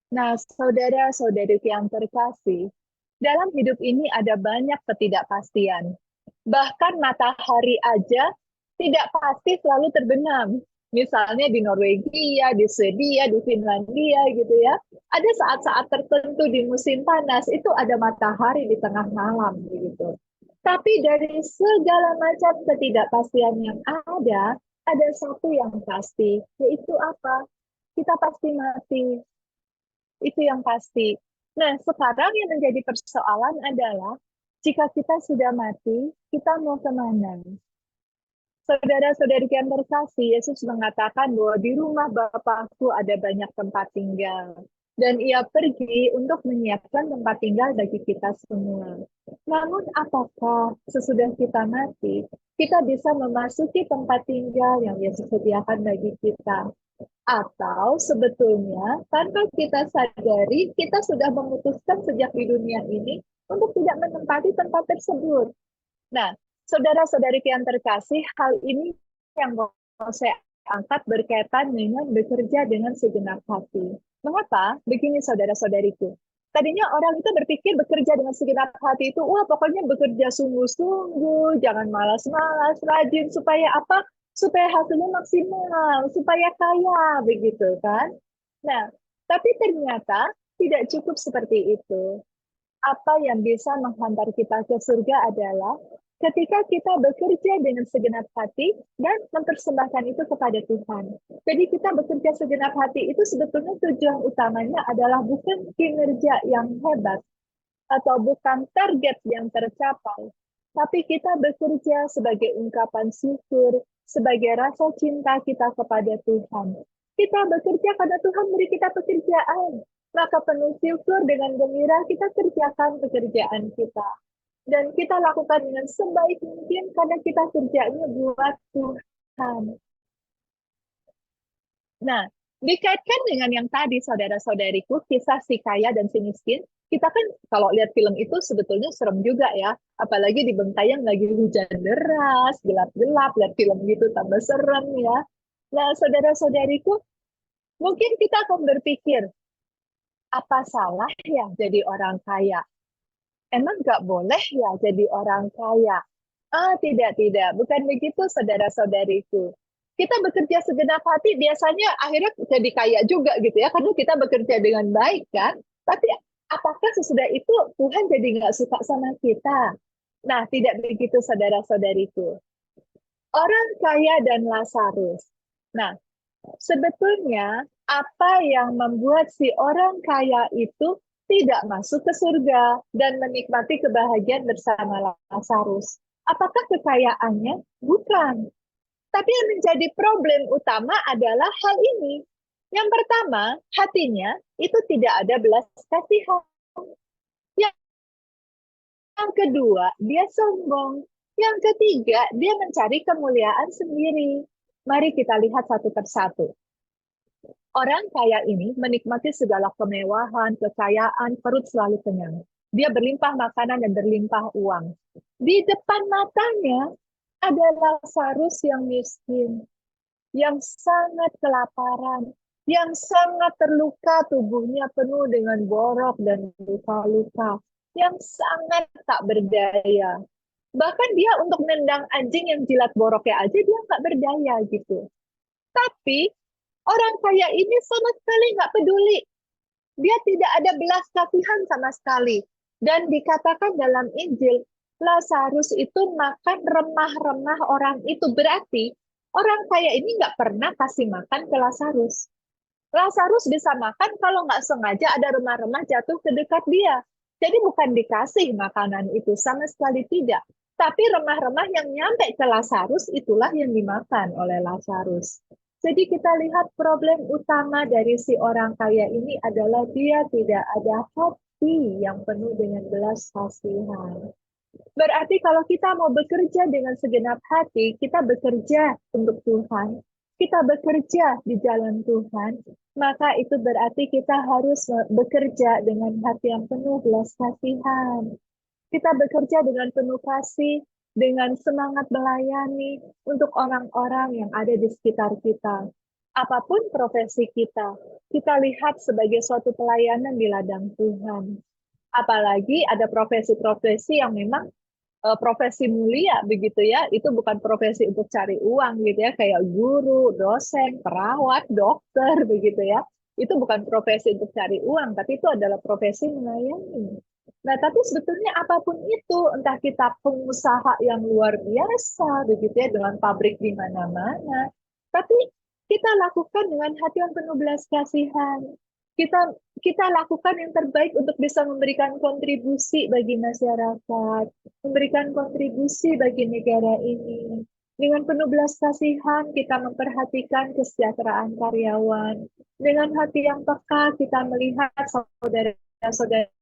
S3: Nah, saudara-saudariku yang terkasih, dalam hidup ini ada banyak ketidakpastian. Bahkan matahari aja tidak pasti selalu terbenam. Misalnya di Norwegia, di Swedia, di Finlandia gitu ya. Ada saat-saat tertentu di musim panas itu ada matahari di tengah malam begitu. Tapi dari segala macam ketidakpastian yang ada satu yang pasti, yaitu apa? Kita pasti mati. Itu yang pasti. Nah, sekarang yang menjadi persoalan adalah jika kita sudah mati, kita mau kemana? Saudara-saudari yang terkasih, Yesus mengatakan bahwa di rumah Bapakku ada banyak tempat tinggal. Dan ia pergi untuk menyiapkan tempat tinggal bagi kita semua. Namun apakah sesudah kita mati, kita bisa memasuki tempat tinggal yang Yesus sediakan bagi kita? Atau sebetulnya tanpa kita sadari, kita sudah memutuskan sejak di dunia ini untuk tidak menempati tempat tersebut. Nah, saudara-saudari yang terkasih, hal ini yang mau saya angkat berkaitan dengan bekerja dengan segenap hati. Mengapa? Begini saudara-saudariku. Tadinya orang itu berpikir bekerja dengan segenap hati itu, wah pokoknya bekerja sungguh-sungguh, jangan malas-malas, rajin, supaya apa? Supaya hasilnya maksimal, supaya kaya, begitu kan? Nah, tapi ternyata tidak cukup seperti itu. Apa yang bisa menghantar kita ke surga adalah ketika kita bekerja dengan segenap hati dan mempersembahkan itu kepada Tuhan. Jadi kita bekerja segenap hati itu sebetulnya tujuan utamanya adalah bukan kinerja yang hebat atau bukan target yang tercapai, tapi kita bekerja sebagai ungkapan syukur, sebagai rasa cinta kita kepada Tuhan. Kita bekerja karena Tuhan beri kita pekerjaan. Maka penuh syukur dengan gembira kita kerjakan pekerjaan kita. Dan kita lakukan dengan sebaik mungkin karena kita kerjanya buat Tuhan. Nah, dikaitkan dengan yang tadi, saudara-saudariku, kisah si kaya dan si miskin, kita kan kalau lihat film itu sebetulnya serem juga ya. Apalagi di Bengkayang lagi hujan deras, gelap-gelap, lihat film gitu tambah serem ya. Nah, saudara-saudariku, mungkin kita akan berpikir, apa salah ya jadi orang kaya? Emang nggak boleh ya jadi orang kaya? Tidak. Bukan begitu, saudara-saudariku. Kita bekerja segenap hati, biasanya akhirnya jadi kaya juga gitu ya, karena kita bekerja dengan baik kan. Tapi apakah sesudah itu Tuhan jadi nggak suka sama kita? Nah, tidak begitu, saudara-saudariku. Orang kaya dan Lazarus. Nah, sebetulnya apa yang membuat si orang kaya itu tidak masuk ke surga dan menikmati kebahagiaan bersama Lazarus? Apakah kekayaannya? Bukan. Tapi yang menjadi problem utama adalah hal ini. Yang pertama, hatinya itu tidak ada belas kasihan. Yang kedua, dia sombong. Yang ketiga, dia mencari kemuliaan sendiri. Mari kita lihat satu persatu. Orang kaya ini menikmati segala kemewahan, kekayaan, perut selalu kenyang. Dia berlimpah makanan dan berlimpah uang. Di depan matanya ada Lazarus yang miskin, yang sangat kelaparan, yang sangat terluka, tubuhnya penuh dengan borok dan luka-luka, yang sangat tak berdaya. Bahkan dia untuk nendang anjing yang jilat boroknya aja dia nggak berdaya gitu. Tapi orang kaya ini sama sekali nggak peduli. Dia tidak ada belas kasihan sama sekali. Dan dikatakan dalam Injil, Lazarus itu makan remah-remah orang itu. Berarti orang kaya ini nggak pernah kasih makan ke Lazarus. Lazarus bisa makan kalau nggak sengaja ada remah-remah jatuh ke dekat dia. Jadi bukan dikasih makanan itu, sama sekali tidak. Tapi remah-remah yang nyampe ke Lazarus itulah yang dimakan oleh Lazarus. Jadi kita lihat problem utama dari si orang kaya ini adalah dia tidak ada hati yang penuh dengan belas kasihan. Berarti kalau kita mau bekerja dengan segenap hati, kita bekerja untuk Tuhan, kita bekerja di jalan Tuhan, maka itu berarti kita harus bekerja dengan hati yang penuh belas kasihan. Kita bekerja dengan penuh kasih, dengan semangat melayani untuk orang-orang yang ada di sekitar kita. Apapun profesi kita lihat sebagai suatu pelayanan di ladang Tuhan. Apalagi ada profesi-profesi yang memang profesi mulia begitu ya, itu bukan profesi untuk cari uang gitu ya, kayak guru, dosen, perawat, dokter begitu ya. Itu bukan profesi untuk cari uang, tapi itu adalah profesi melayani. Nah, tapi sebetulnya apapun itu, entah kita pengusaha yang luar biasa begitu ya, dengan pabrik di mana-mana, tapi kita lakukan dengan hati yang penuh belas kasihan. Kita lakukan yang terbaik untuk bisa memberikan kontribusi bagi masyarakat, memberikan kontribusi bagi negara ini. Dengan penuh belas kasihan, kita memperhatikan kesejahteraan karyawan. Dengan hati yang peka, kita melihat saudara-saudari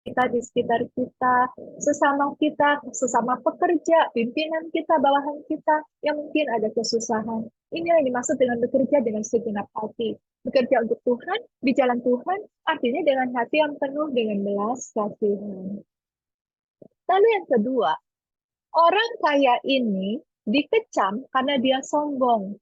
S3: kita di sekitar kita, sesama pekerja, pimpinan kita, bawahan kita, yang mungkin ada kesusahan. Ini yang dimaksud dengan bekerja dengan segenap hati. Bekerja untuk Tuhan, di jalan Tuhan, artinya dengan hati yang penuh dengan belas kasihan. Lalu yang kedua, orang kaya ini dikecam karena dia sombong.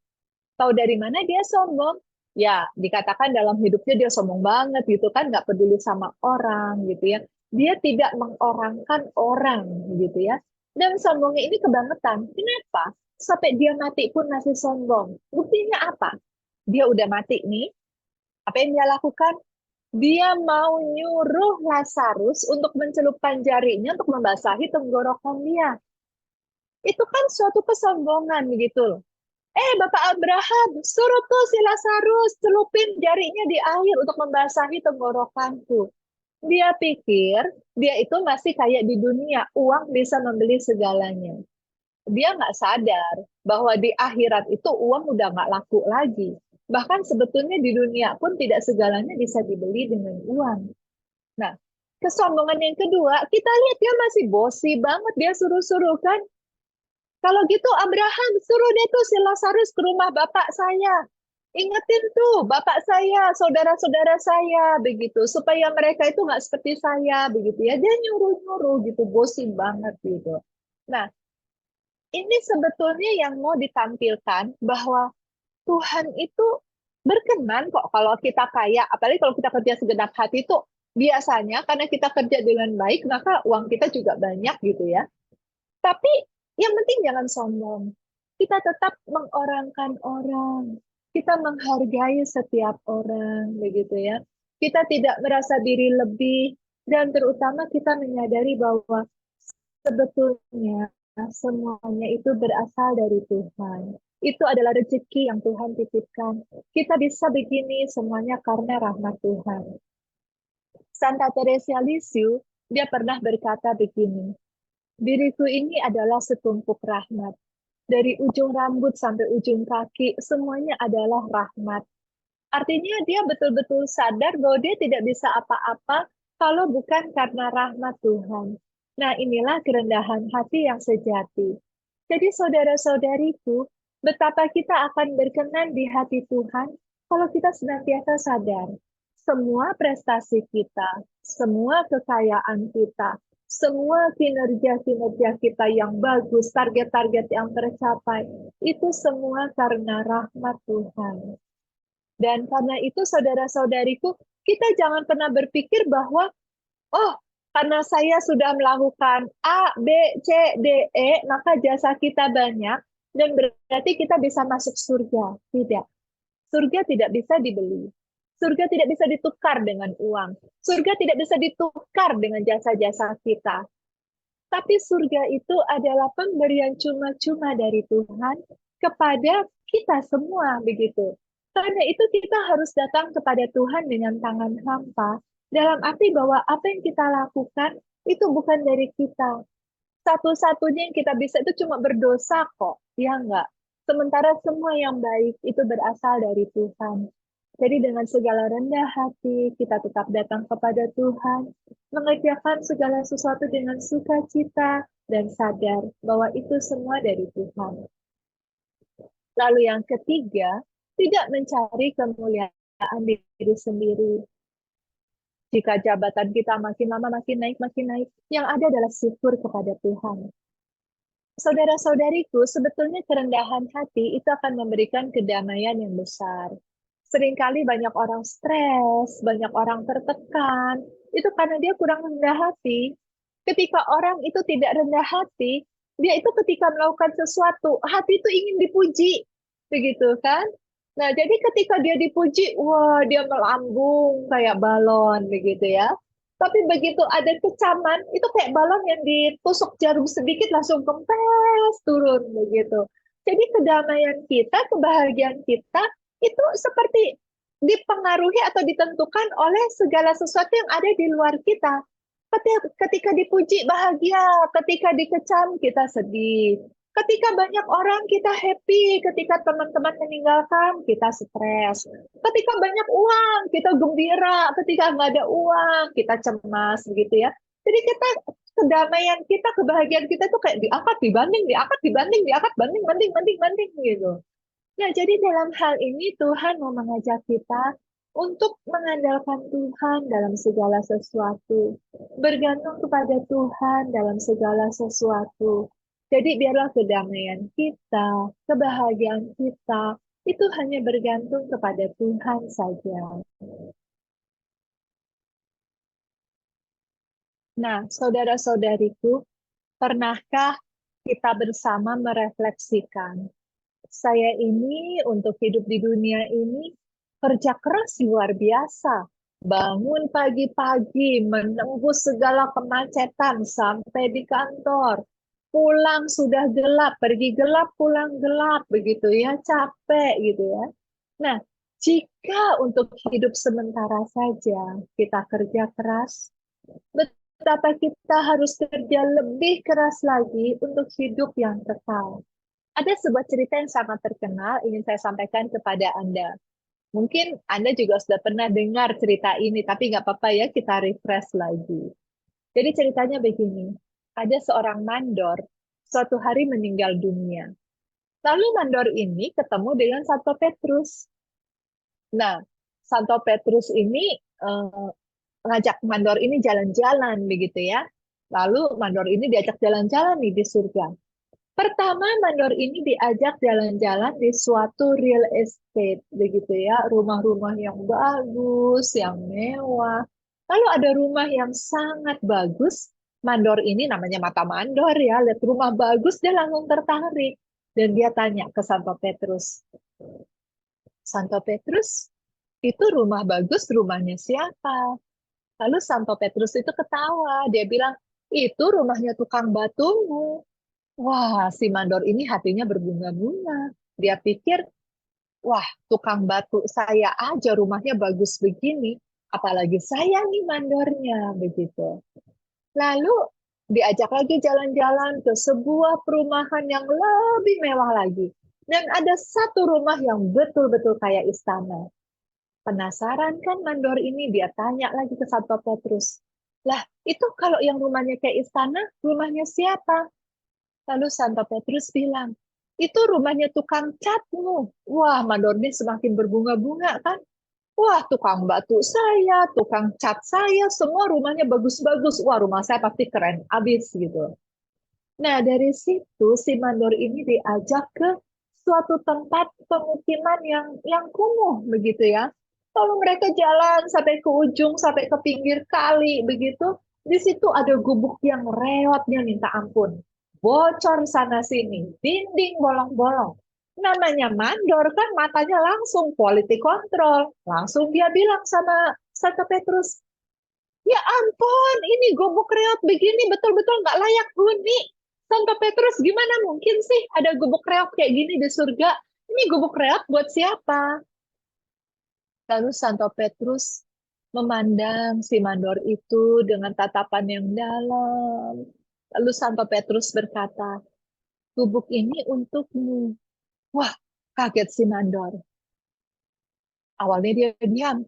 S3: Tahu dari mana dia sombong? Ya, dikatakan dalam hidupnya dia sombong banget gitu kan, nggak peduli sama orang gitu ya. Dia tidak mengorangkan orang gitu ya. Dan sombongnya ini kebangetan. Kenapa? Sampai dia mati pun masih sombong. Buktinya apa? Dia udah mati nih. Apa yang dia lakukan? Dia mau nyuruh Lazarus untuk mencelupkan jarinya untuk membasahi tenggorokan dia. Itu kan suatu kesombongan gitu. Bapak Abraham, suruh tuh si Lazarus celupin jarinya di air untuk membasahi tenggorokanku. Dia pikir dia itu masih kayak di dunia, uang bisa membeli segalanya. Dia nggak sadar bahwa di akhirat itu uang udah nggak laku lagi. Bahkan sebetulnya di dunia pun tidak segalanya bisa dibeli dengan uang. Nah, kesombongan yang kedua, kita lihat dia masih bosi banget, dia suruh-suruh kan. Kalau gitu Abraham suruh dia tuh si Lazarus ke rumah bapak saya. Ingetin tuh bapak saya, saudara-saudara saya, begitu. Supaya mereka itu nggak seperti saya, begitu ya. Dia nyuruh-nyuruh gitu, bosi banget gitu. Nah, ini sebetulnya yang mau ditampilkan bahwa Tuhan itu berkenan kok kalau kita kaya, apalagi kalau kita kerja segenap hati itu biasanya karena kita kerja dengan baik, maka uang kita juga banyak gitu ya. Tapi yang penting jangan sombong. Kita tetap mengorangkan orang. Kita menghargai setiap orang, begitu ya. Kita tidak merasa diri lebih, dan terutama kita menyadari bahwa sebetulnya semuanya itu berasal dari Tuhan. Itu adalah rezeki yang Tuhan titipkan. Kita bisa begini semuanya karena rahmat Tuhan. Santa Teresa Lisieux, dia pernah berkata begini, diriku ini adalah setumpuk rahmat. Dari ujung rambut sampai ujung kaki, semuanya adalah rahmat. Artinya dia betul-betul sadar bahwa dia tidak bisa apa-apa kalau bukan karena rahmat Tuhan. Nah, inilah kerendahan hati yang sejati. Jadi saudara-saudariku, betapa kita akan berkenan di hati Tuhan kalau kita senantiasa sadar semua prestasi kita, semua kekayaan kita, semua kinerja-kinerja kita yang bagus, target-target yang tercapai, itu semua karena rahmat Tuhan. Dan karena itu saudara-saudariku, kita jangan pernah berpikir bahwa, oh, karena saya sudah melakukan A, B, C, D, E, maka jasa kita banyak, dan berarti kita bisa masuk surga. Tidak. Surga tidak bisa dibeli. Surga tidak bisa ditukar dengan uang. Surga tidak bisa ditukar dengan jasa-jasa kita. Tapi surga itu adalah pemberian cuma-cuma dari Tuhan kepada kita semua, begitu. Karena itu kita harus datang kepada Tuhan dengan tangan hampa, dalam arti bahwa apa yang kita lakukan itu bukan dari kita. Satu-satunya yang kita bisa itu cuma berdosa kok, ya enggak? Sementara semua yang baik itu berasal dari Tuhan. Jadi dengan segala rendah hati, kita tetap datang kepada Tuhan, mengerjakan segala sesuatu dengan sukacita, dan sadar bahwa itu semua dari Tuhan. Lalu yang ketiga, tidak mencari kemuliaan diri sendiri. Jika jabatan kita makin lama makin naik, yang ada adalah syukur kepada Tuhan. Saudara-saudariku, sebetulnya kerendahan hati itu akan memberikan kedamaian yang besar. Seringkali banyak orang stres, banyak orang tertekan, itu karena dia kurang rendah hati. Ketika orang itu tidak rendah hati, dia itu ketika melakukan sesuatu, hati itu ingin dipuji, begitu kan? Nah, jadi ketika dia dipuji, wah, dia melambung kayak balon, begitu ya. Tapi begitu ada kecaman, itu kayak balon yang ditusuk jarum sedikit langsung kempes turun, begitu. Jadi kedamaian kita, kebahagiaan kita, itu seperti dipengaruhi atau ditentukan oleh segala sesuatu yang ada di luar kita. Ketika dipuji bahagia, ketika dikecam kita sedih. Ketika banyak orang kita happy, ketika teman-teman meninggalkan kita stres. Ketika banyak uang kita gembira, ketika nggak ada uang kita cemas, begitu ya. Jadi kita kedamaian kita, kebahagiaan kita tuh kayak diangkat, dibanding, banding gitu. Nah, jadi dalam hal ini Tuhan mau mengajak kita untuk mengandalkan Tuhan dalam segala sesuatu, bergantung kepada Tuhan dalam segala sesuatu. Jadi biarlah kedamaian kita, kebahagiaan kita, itu hanya bergantung kepada Tuhan saja. Nah, saudara-saudariku, pernahkah kita bersama merefleksikan, saya ini untuk hidup di dunia ini kerja keras luar biasa. Bangun pagi-pagi, menembus segala kemacetan sampai di kantor. Pulang sudah gelap, pergi gelap, pulang gelap, begitu ya, capek gitu ya. Nah, jika untuk hidup sementara saja kita kerja keras, betapa kita harus kerja lebih keras lagi untuk hidup yang kekal. Ada sebuah cerita yang sangat terkenal ingin saya sampaikan kepada Anda. Mungkin Anda juga sudah pernah dengar cerita ini, tapi nggak apa-apa ya, kita refresh lagi. Jadi ceritanya begini, ada seorang mandor, suatu hari meninggal dunia. Lalu mandor ini ketemu dengan Santo Petrus. Nah, Santo Petrus ini ngajak mandor ini jalan-jalan begitu ya. Lalu mandor ini diajak jalan-jalan nih di surga. Pertama, mandor ini diajak jalan-jalan di suatu real estate, begitu ya, rumah-rumah yang bagus, yang mewah. Lalu ada rumah yang sangat bagus, mandor ini namanya mata mandor ya, lihat rumah bagus, dia langsung tertarik. Dan dia tanya ke Santo Petrus, Santo Petrus, itu rumah bagus, rumahnya siapa? Lalu Santo Petrus itu ketawa, dia bilang, itu rumahnya tukang batumu. Wah, si mandor ini hatinya berbunga-bunga. Dia pikir, wah, tukang batu saya aja rumahnya bagus begini, apalagi saya nih mandornya, begitu. Lalu diajak lagi jalan-jalan ke sebuah perumahan yang lebih mewah lagi. Dan ada satu rumah yang betul-betul kayak istana. Penasaran kan mandor ini, dia tanya lagi ke Santo Petrus. Lah, itu kalau yang rumahnya kayak istana, rumahnya siapa? Lalu Santo Petrus bilang, itu rumahnya tukang catmu. Wah, mandor ini semakin berbunga-bunga kan. Wah, tukang batu saya, tukang cat saya, semua rumahnya bagus-bagus. Wah, rumah saya pasti keren abis gitu. Nah, dari situ si mandor ini diajak ke suatu tempat pemukiman yang kumuh begitu ya. Lalu mereka jalan sampai ke ujung, sampai ke pinggir kali begitu. Di situ ada gubuk yang reotnya minta ampun. Bocor sana sini, dinding bolong-bolong. Namanya mandor kan matanya langsung quality control. Langsung dia bilang sama Santo Petrus, ya ampun, ini gubuk reot begini betul-betul nggak layak huni. Santo Petrus, gimana mungkin sih ada gubuk reot kayak gini di surga? Ini gubuk reot buat siapa? Lalu Santo Petrus memandang si mandor itu dengan tatapan yang dalam. Lalu Santo Petrus berkata, gubuk ini untukmu. Wah, kaget si mandor. Awalnya dia diam.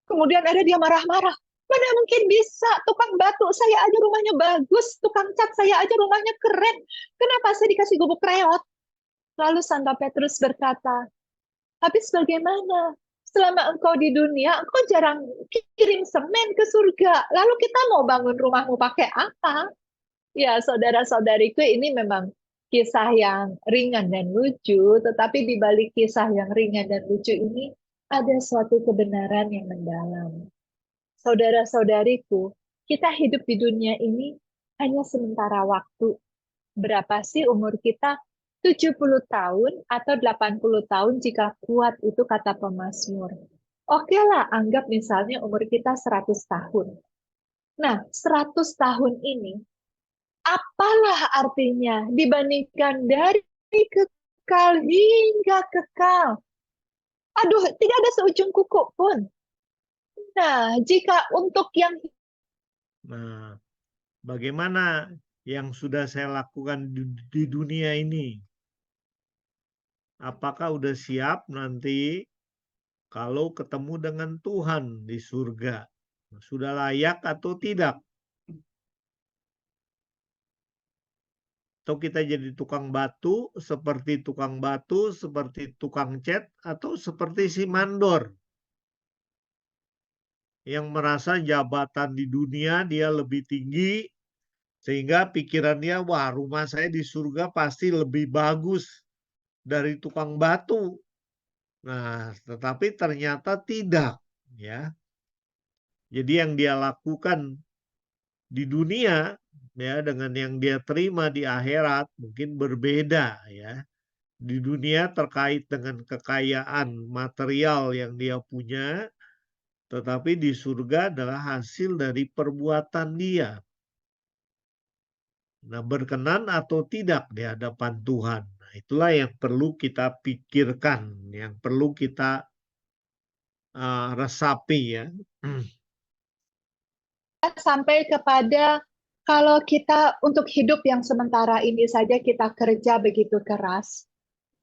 S3: Kemudian ada dia marah-marah. Mana mungkin bisa, tukang batu saya aja rumahnya bagus, tukang cat saya aja rumahnya keren. Kenapa saya dikasih gubuk reot? Lalu Santo Petrus berkata, habis bagaimana? Selama engkau di dunia, engkau jarang kirim semen ke surga. Lalu kita mau bangun rumahmu pakai apa? Ya, saudara-saudariku, ini memang kisah yang ringan dan lucu, tetapi di balik kisah yang ringan dan lucu ini ada suatu kebenaran yang mendalam. Saudara-saudariku, kita hidup di dunia ini hanya sementara waktu. Berapa sih umur kita? 70 tahun atau 80 tahun jika kuat, itu kata pemazmur. Oke lah, anggap misalnya umur kita 100 tahun. Nah, 100 tahun ini, apalah artinya dibandingkan dari kekal hingga kekal? Aduh, tidak ada seujung kuku pun. Nah, jika untuk yang...
S1: Nah, bagaimana yang sudah saya lakukan di dunia ini? Apakah udah siap nanti kalau ketemu dengan Tuhan di surga? Sudah layak atau tidak? Atau kita jadi tukang batu, seperti tukang cat, atau seperti si mandor yang merasa jabatan di dunia dia lebih tinggi, sehingga pikirannya, wah, rumah saya di surga pasti lebih bagus dari tukang batu. Nah, tetapi ternyata tidak, ya. Jadi yang dia lakukan di dunia, ya, dengan yang dia terima di akhirat mungkin berbeda, ya. Di dunia terkait dengan kekayaan material yang dia punya, tetapi di surga adalah hasil dari perbuatan dia. Nah, berkenan atau tidak di hadapan Tuhan. Nah, itulah yang perlu kita pikirkan, yang perlu kita resapi, ya.
S3: Sampai kepada kalau kita untuk hidup yang sementara ini saja kita kerja begitu keras,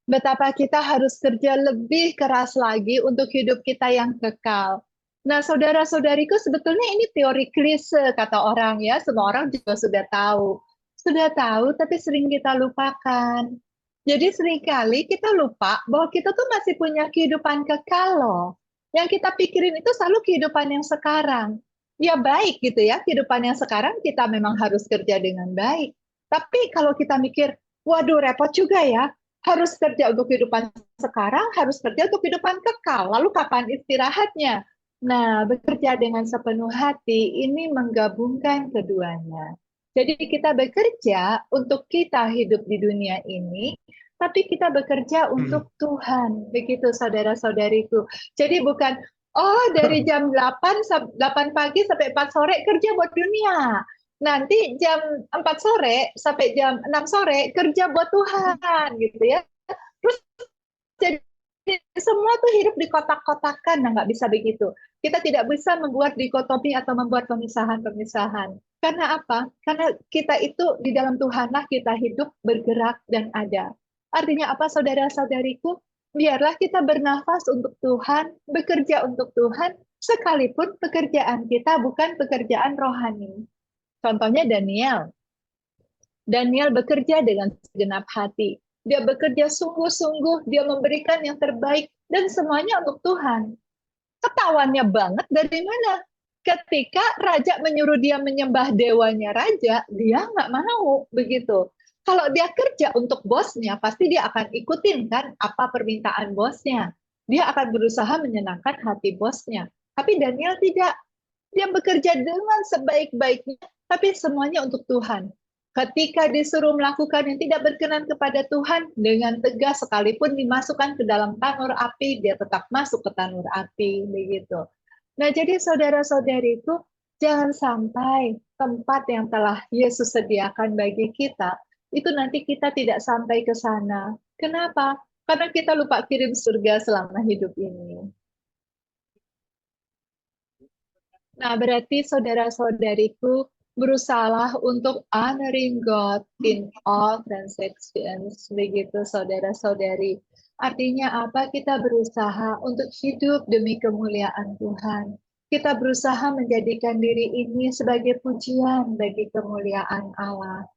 S3: Betapa kita harus kerja lebih keras lagi untuk hidup kita yang kekal. Nah, saudara-saudariku, sebetulnya ini teori klise kata orang ya, semua orang juga sudah tahu. Sudah tahu, tapi sering kita lupakan. Jadi seringkali kita lupa bahwa kita tuh masih punya kehidupan kekal loh. Yang kita pikirin itu selalu kehidupan yang sekarang. Ya baik gitu ya, kehidupan yang sekarang kita memang harus kerja dengan baik. Tapi kalau kita mikir, waduh repot juga ya, harus kerja untuk kehidupan sekarang, harus kerja untuk kehidupan kekal. Lalu kapan istirahatnya? Nah, bekerja dengan sepenuh hati ini menggabungkan keduanya. Jadi kita bekerja untuk kita hidup di dunia ini, tapi kita bekerja untuk Tuhan. Begitu saudara-saudariku. Jadi bukan, oh dari jam 8 pagi sampai 4 sore kerja buat dunia. Nanti jam 4 sore sampai jam 6 sore kerja buat Tuhan gitu ya. Terus jadi semua tuh hidup di kotak-kotakan, nah nggak bisa begitu. Kita tidak bisa membuat dikotomi atau membuat pemisahan-pemisahan. Karena apa? Karena kita itu di dalam Tuhanlah kita hidup, bergerak, dan ada. Artinya apa saudara-saudariku? Biarlah kita bernafas untuk Tuhan, bekerja untuk Tuhan, sekalipun pekerjaan kita bukan pekerjaan rohani. Contohnya Daniel. Daniel bekerja dengan segenap hati. Dia bekerja sungguh-sungguh, dia memberikan yang terbaik, dan semuanya untuk Tuhan. Ketahuannya banget dari mana? Ketika raja menyuruh dia menyembah dewanya raja, dia nggak mau begitu. Kalau dia kerja untuk bosnya, pasti dia akan ikutin kan apa permintaan bosnya. Dia akan berusaha menyenangkan hati bosnya. Tapi Daniel tidak. Dia bekerja dengan sebaik-baiknya, tapi semuanya untuk Tuhan. Ketika disuruh melakukan yang tidak berkenan kepada Tuhan, dengan tegas sekalipun dimasukkan ke dalam tanur api, dia tetap masuk ke tanur api, begitu. Nah, jadi saudara-saudariku, jangan sampai tempat yang telah Yesus sediakan bagi kita, itu nanti kita tidak sampai ke sana. Kenapa? Karena kita lupa kirim surga selama hidup ini. Nah, berarti saudara-saudariku, berusahalah untuk honoring God in all transactions, begitu saudara-saudari. Artinya apa? Kita berusaha untuk hidup demi kemuliaan Tuhan. Kita berusaha menjadikan diri ini sebagai pujian bagi kemuliaan Allah.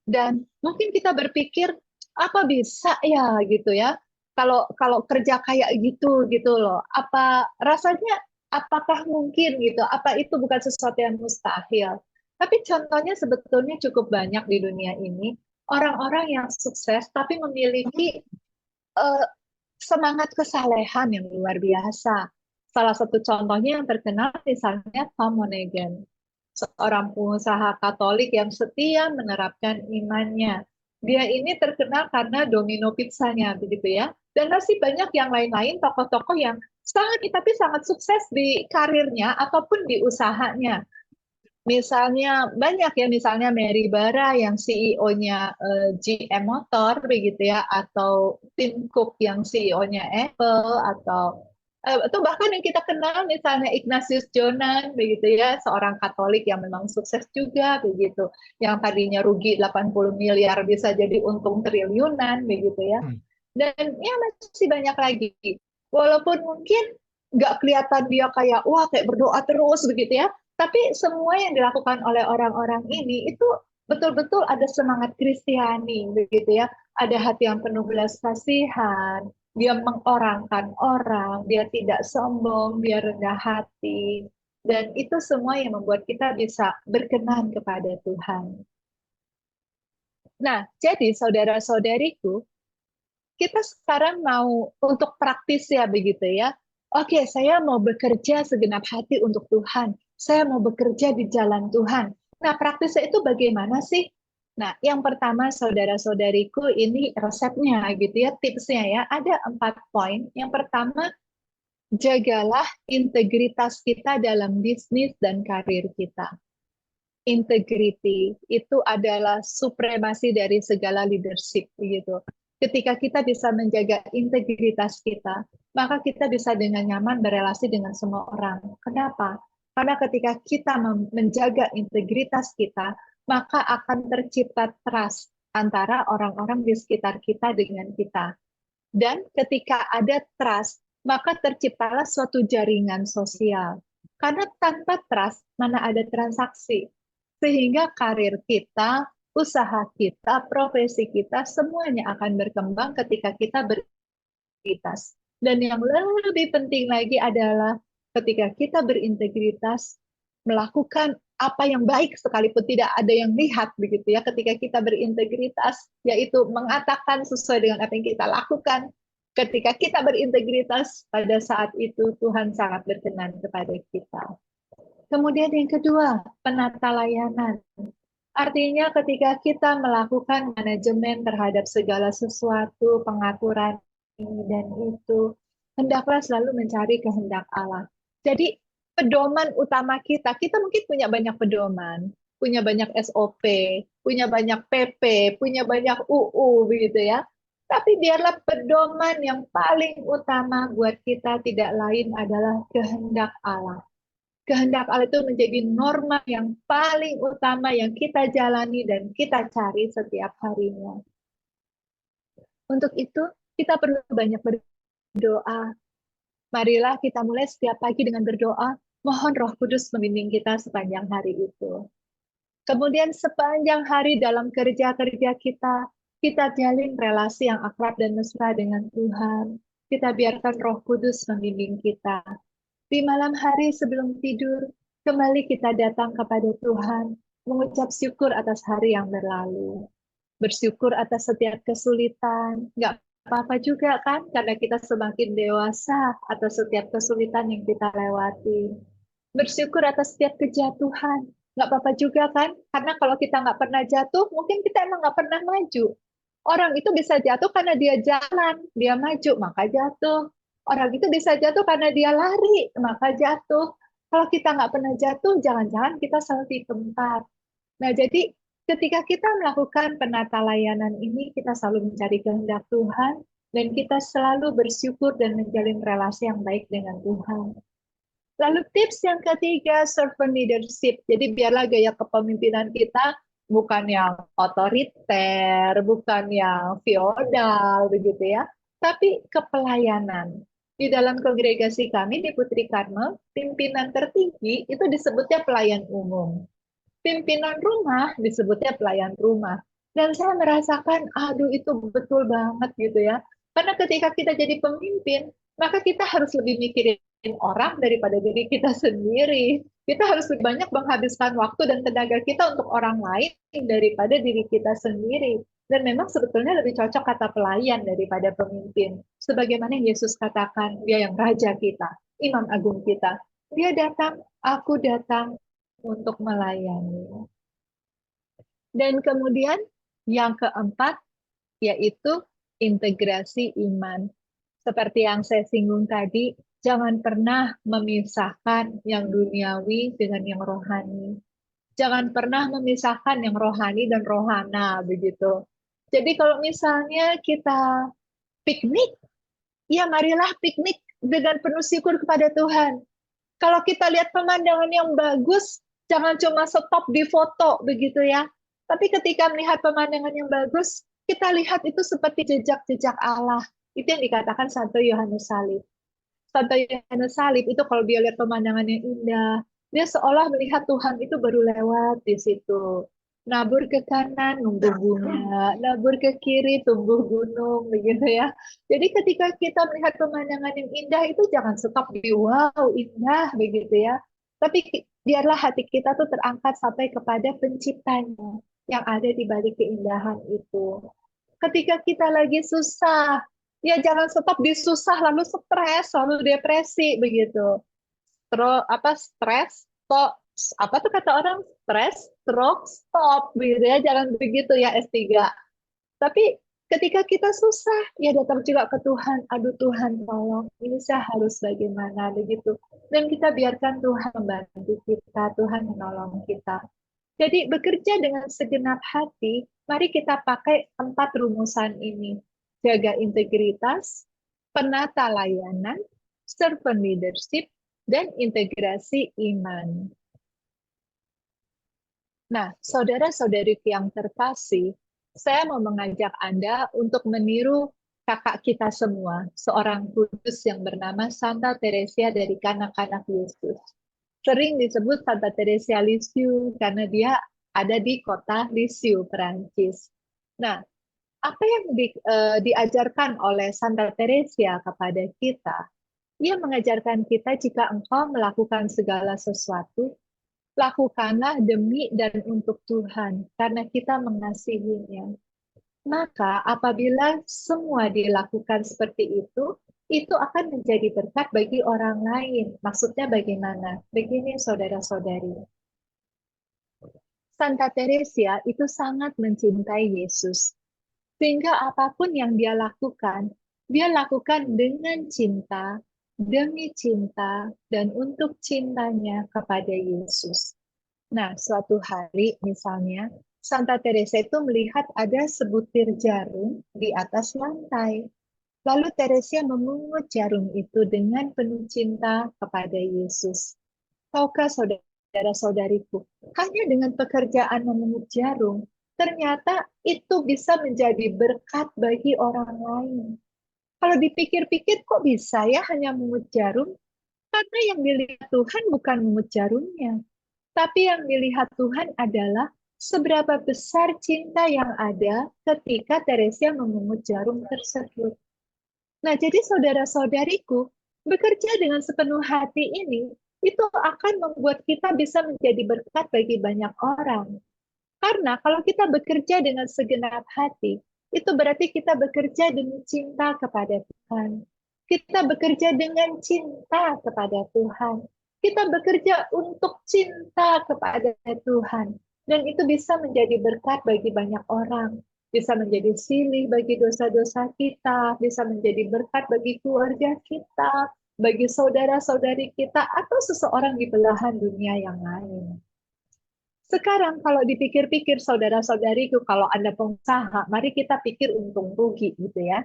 S3: Dan mungkin kita berpikir, apa bisa ya gitu ya? Kalau kerja kayak gitu loh, apa rasanya, apakah mungkin gitu, apa itu bukan sesuatu yang mustahil? Tapi contohnya sebetulnya cukup banyak di dunia ini, orang-orang yang sukses tapi memiliki semangat kesalehan yang luar biasa. Salah satu contohnya yang terkenal misalnya Tom Monaghan, seorang pengusaha Katolik yang setia menerapkan imannya. Dia ini terkenal karena domino pizzanya, begitu ya. Dan masih banyak yang lain-lain, tokoh-tokoh yang sangat sukses di karirnya ataupun di usahanya. Misalnya banyak ya, misalnya Mary Barra yang CEO-nya GM Motor, begitu ya, atau Tim Cook yang CEO-nya Apple, atau bahkan yang kita kenal misalnya Ignatius Jonan, begitu ya, seorang Katolik yang memang sukses juga, begitu, yang tadinya rugi 80 miliar bisa jadi untung triliunan, begitu ya. Dan ya masih banyak lagi. Walaupun mungkin nggak kelihatan dia kayak wah kayak berdoa terus begitu ya, tapi semua yang dilakukan oleh orang-orang ini itu betul-betul ada semangat Kristiani, begitu ya. Ada hati yang penuh belas kasihan, dia mengorangkan orang, dia tidak sombong, dia rendah hati. Dan itu semua yang membuat kita bisa berkenan kepada Tuhan. Nah, jadi saudara-saudariku, kita sekarang mau untuk praktis ya begitu ya. Oke, saya mau bekerja segenap hati untuk Tuhan. Saya mau bekerja di jalan Tuhan. Nah, praktisnya itu bagaimana sih? Nah, yang pertama saudara-saudariku, ini resepnya gitu ya, tipsnya ya. Ada 4 poin. Yang pertama, jagalah integritas kita dalam bisnis dan karir kita. Integrity itu adalah supremasi dari segala leadership gitu. Ketika kita bisa menjaga integritas kita, maka kita bisa dengan nyaman berelasi dengan semua orang. Kenapa? Karena ketika kita menjaga integritas kita, maka akan tercipta trust antara orang-orang di sekitar kita dengan kita. Dan ketika ada trust, maka terciptalah suatu jaringan sosial. Karena tanpa trust, mana ada transaksi. Sehingga karir kita, usaha kita, profesi kita, semuanya akan berkembang ketika kita berintegritas. Dan yang lebih penting lagi adalah ketika kita berintegritas, melakukan apa yang baik sekalipun tidak ada yang lihat, begitu ya. Ketika kita berintegritas, yaitu mengatakan sesuai dengan apa yang kita lakukan. Ketika kita berintegritas, pada saat itu Tuhan sangat berkenan kepada kita. Kemudian yang kedua, penata layanan. Artinya ketika kita melakukan manajemen terhadap segala sesuatu, pengaturan ini dan itu, hendaklah selalu mencari kehendak Allah. Jadi pedoman utama kita mungkin punya banyak pedoman, punya banyak SOP, punya banyak PP, punya banyak UU, begitu ya. Tapi biarlah pedoman yang paling utama buat kita tidak lain adalah kehendak Allah. Kehendak Allah itu menjadi norma yang paling utama yang kita jalani dan kita cari setiap harinya. Untuk itu, kita perlu banyak berdoa. Marilah kita mulai setiap pagi dengan berdoa, mohon Roh Kudus membimbing kita sepanjang hari itu. Kemudian sepanjang hari dalam kerja-kerja kita jalin relasi yang akrab dan mesra dengan Tuhan. Kita biarkan Roh Kudus membimbing kita. Di malam hari sebelum tidur, kembali kita datang kepada Tuhan, mengucap syukur atas hari yang berlalu. Bersyukur atas setiap kesulitan, nggak apa-apa juga kan, karena kita semakin dewasa atas setiap kesulitan yang kita lewati. Bersyukur atas setiap kejatuhan, nggak apa-apa juga kan, karena kalau kita nggak pernah jatuh, mungkin kita emang nggak pernah maju. Orang itu bisa jatuh karena dia jalan, dia maju, maka jatuh. Orang itu bisa jatuh karena dia lari, maka jatuh. Kalau kita nggak pernah jatuh, jangan-jangan kita selalu di tempat. Nah, jadi ketika kita melakukan penata layanan ini, kita selalu mencari kehendak Tuhan, dan kita selalu bersyukur dan menjalin relasi yang baik dengan Tuhan. Lalu tips yang ketiga, servant leadership. Jadi biarlah gaya kepemimpinan kita bukan yang otoriter, bukan yang feodal, begitu ya, tapi kepelayanan. Di dalam kongregasi kami di Putri Karmel, pimpinan tertinggi itu disebutnya pelayan umum. Pimpinan rumah disebutnya pelayan rumah. Dan saya merasakan, aduh itu betul banget gitu ya. Karena ketika kita jadi pemimpin, maka kita harus lebih mikirin orang daripada diri kita sendiri. Kita harus lebih banyak menghabiskan waktu dan tenaga kita untuk orang lain daripada diri kita sendiri. Dan memang sebetulnya lebih cocok kata pelayan daripada pemimpin. Sebagaimana yang Yesus katakan, dia yang raja kita, imam agung kita. Dia datang, aku datang untuk melayani. Dan kemudian yang keempat, yaitu integrasi iman. Seperti yang saya singgung tadi, jangan pernah memisahkan yang duniawi dengan yang rohani. Jangan pernah memisahkan yang rohani dan rohana, begitu. Jadi kalau misalnya kita piknik, ya marilah piknik dengan penuh syukur kepada Tuhan. Kalau kita lihat pemandangan yang bagus, jangan cuma stop di foto, begitu ya. Tapi ketika melihat pemandangan yang bagus, kita lihat itu seperti jejak-jejak Allah. Itu yang dikatakan Santo Yohanes Salib. Santo Yohanes Salib itu kalau dia lihat pemandangan yang indah, dia seolah melihat Tuhan itu baru lewat di situ. Nabur ke kanan, tumbuh bunga. Nabur ke kiri, tumbuh gunung, begitu ya. Jadi ketika kita melihat pemandangan yang indah itu jangan stop di wow, indah, begitu ya. Tapi biarlah hati kita tuh terangkat sampai kepada penciptanya yang ada di balik keindahan itu. Ketika kita lagi susah, ya jangan stop di susah lalu stres, lalu depresi begitu. Stres, apa tuh kata orang? Stres, stroke, stop begitu ya. Jangan begitu ya S3. Tapi ketika kita susah, ya datang juga ke Tuhan. Aduh Tuhan tolong, ini saya harus bagaimana begitu. Dan kita biarkan Tuhan membantu kita, Tuhan menolong kita. Jadi bekerja dengan segenap hati, mari kita pakai 4 rumusan ini. Jaga integritas, penata layanan, servant leadership, dan integrasi iman. Nah, saudara-saudariku yang terkasih, saya mau mengajak Anda untuk meniru kakak kita semua, seorang kudus yang bernama Santa Teresia dari Kanak-Kanak Yesus. Sering disebut Santa Teresia Lisieux karena dia ada di kota Lisieux, Perancis. Nah, apa yang diajarkan oleh Santa Teresia kepada kita? Ia mengajarkan kita jika engkau melakukan segala sesuatu, lakukanlah demi dan untuk Tuhan, karena kita mengasihinya. Maka apabila semua dilakukan seperti itu akan menjadi berkat bagi orang lain. Maksudnya bagaimana? Begini saudara-saudari. Santa Teresia itu sangat mencintai Yesus. Sehingga apapun yang dia lakukan dengan cinta, demi cinta, dan untuk cintanya kepada Yesus. Nah, suatu hari misalnya, Santa Teresa itu melihat ada sebutir jarum di atas lantai. Lalu Teresa memungut jarum itu dengan penuh cinta kepada Yesus. Tahukah saudara-saudariku, hanya dengan pekerjaan memungut jarum, ternyata itu bisa menjadi berkat bagi orang lain. Kalau dipikir-pikir, kok bisa ya hanya memungut jarum? Karena yang dilihat Tuhan bukan memungut jarumnya, tapi yang dilihat Tuhan adalah seberapa besar cinta yang ada ketika Teresia memungut jarum tersebut. Nah, jadi saudara-saudariku, bekerja dengan sepenuh hati ini, itu akan membuat kita bisa menjadi berkat bagi banyak orang. Karena kalau kita bekerja dengan segenap hati, itu berarti kita bekerja demi cinta kepada Tuhan. Kita bekerja dengan cinta kepada Tuhan. Kita bekerja untuk cinta kepada Tuhan. Dan itu bisa menjadi berkat bagi banyak orang. Bisa menjadi silih bagi dosa-dosa kita. Bisa menjadi berkat bagi keluarga kita. Bagi saudara-saudari kita. Atau seseorang di belahan dunia yang lain. Sekarang kalau dipikir-pikir saudara-saudariku, kalau Anda pengusaha, mari kita pikir untung rugi gitu ya.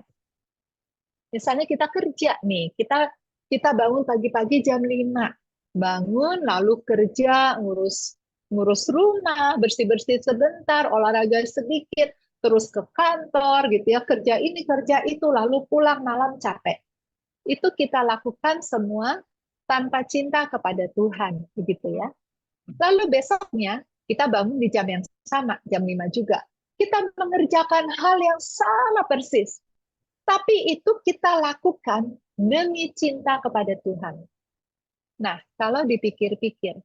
S3: Misalnya kita kerja nih, kita bangun pagi-pagi jam 5. Bangun lalu kerja, ngurus rumah, bersih-bersih sebentar, olahraga sedikit, terus ke kantor gitu ya, kerja ini, kerja itu, lalu pulang malam capek. Itu kita lakukan semua tanpa cinta kepada Tuhan, begitu ya. Lalu besoknya kita bangun di jam yang sama, jam 5 juga. Kita mengerjakan hal yang sama persis. Tapi itu kita lakukan demi cinta kepada Tuhan. Nah, kalau dipikir-pikir,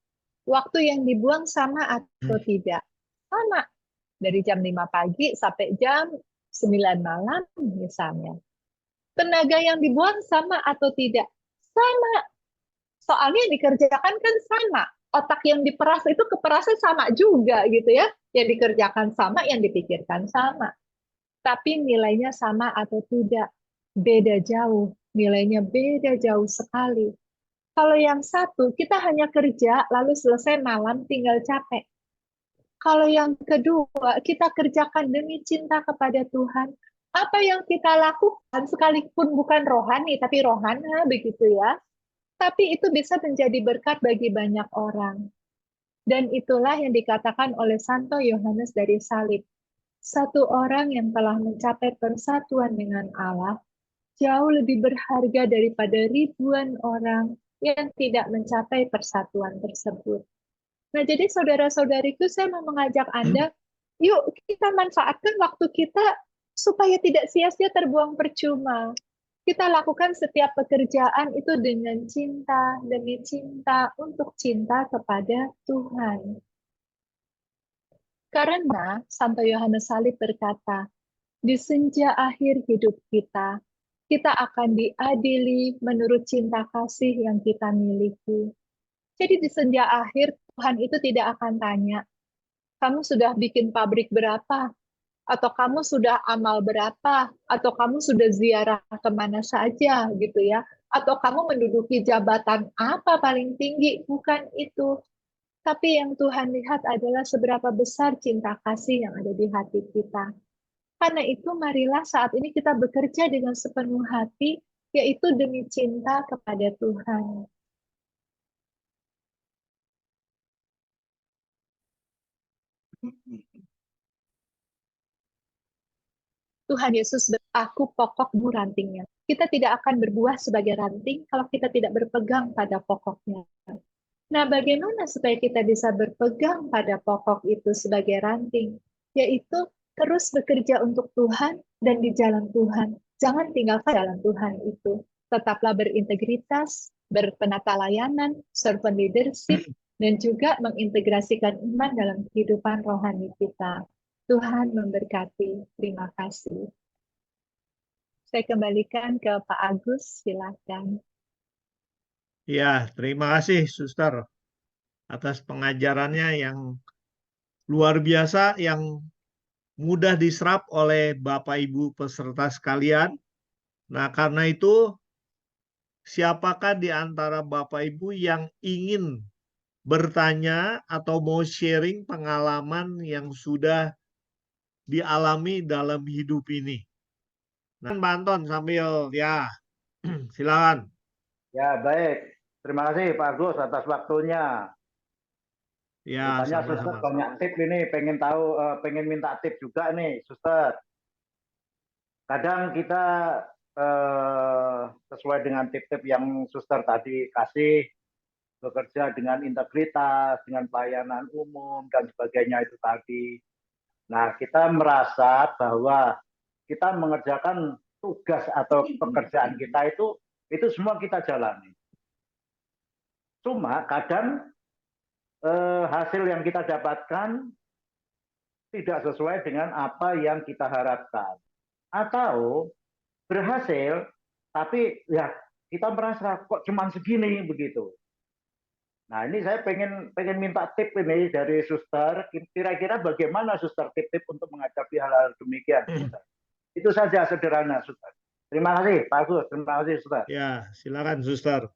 S3: waktu yang dibuang sama atau tidak? Sama. Dari jam 5 pagi sampai jam 9 malam misalnya. Tenaga yang dibuang sama atau tidak? Sama. Soalnya yang dikerjakan kan sama. Otak yang diperas itu keperasnya sama juga gitu ya. Yang dikerjakan sama, yang dipikirkan sama. Tapi nilainya sama atau tidak? Beda jauh. Nilainya beda jauh sekali. Kalau yang satu, kita hanya kerja, lalu selesai malam tinggal capek. Kalau yang kedua, kita kerjakan demi cinta kepada Tuhan. Apa yang kita lakukan, sekalipun bukan rohani, tapi rohana, begitu ya. Tapi itu bisa menjadi berkat bagi banyak orang. Dan itulah yang dikatakan oleh Santo Yohanes dari Salib. Satu orang yang telah mencapai persatuan dengan Allah, jauh lebih berharga daripada ribuan orang yang tidak mencapai persatuan tersebut. Nah, jadi saudara-saudariku, saya mau mengajak Anda, yuk kita manfaatkan waktu kita supaya tidak sia-sia terbuang percuma. Kita lakukan setiap pekerjaan itu dengan cinta, demi cinta, untuk cinta kepada Tuhan. Karena Santo Yohanes Salib berkata, di senja akhir hidup kita akan diadili menurut cinta kasih yang kita miliki. Jadi di senja akhir, Tuhan itu tidak akan tanya, kamu sudah bikin pabrik berapa? Atau kamu sudah amal berapa, atau kamu sudah ziarah kemana saja, gitu ya, atau kamu menduduki jabatan apa paling tinggi, bukan itu. Tapi yang Tuhan lihat adalah seberapa besar cinta kasih yang ada di hati kita. Karena itu marilah saat ini kita bekerja dengan sepenuh hati, yaitu demi cinta kepada Tuhan. Tuhan Yesus, aku pokok bu rantingnya. Kita tidak akan berbuah sebagai ranting kalau kita tidak berpegang pada pokoknya. Nah, bagaimana supaya kita bisa berpegang pada pokok itu sebagai ranting? Yaitu terus bekerja untuk Tuhan dan di jalan Tuhan. Jangan tinggalkan jalan Tuhan itu. Tetaplah berintegritas, berpenata layanan, servant leadership, dan juga mengintegrasikan iman dalam kehidupan rohani kita. Tuhan memberkati. Terima kasih. Saya kembalikan ke Pak Agus, silakan.
S1: Ya, terima kasih Suster atas pengajarannya yang luar biasa, yang mudah diserap oleh Bapak Ibu peserta sekalian. Nah, karena itu siapakah di antara Bapak Ibu yang ingin bertanya atau mau sharing pengalaman yang sudah dialami dalam hidup ini? Nah, Pak Anton sambil ya, silakan.
S7: Ya, baik. Terima kasih Pak Agus atas waktunya.
S1: Ya,
S7: Rupanya Suster
S1: sama-sama.
S7: banyak tip ini, pengen minta tip juga nih, Suster. Kadang kita sesuai dengan tip-tip yang Suster tadi kasih, bekerja dengan integritas, dengan pelayanan umum dan sebagainya itu tadi. Nah, kita merasa bahwa kita mengerjakan tugas atau pekerjaan kita itu semua kita jalani. Cuma kadang hasil yang kita dapatkan tidak sesuai dengan apa yang kita harapkan. Atau berhasil, tapi ya kita merasa kok cuman segini begitu. Nah, ini saya pengen minta tip ini dari Suster, kira-kira bagaimana Suster tip-tip untuk menghadapi hal-hal demikian, Suster. Itu saja sederhana, Suster. Terima kasih, Pak Agus. Terima kasih, Suster.
S1: Ya, silakan Suster.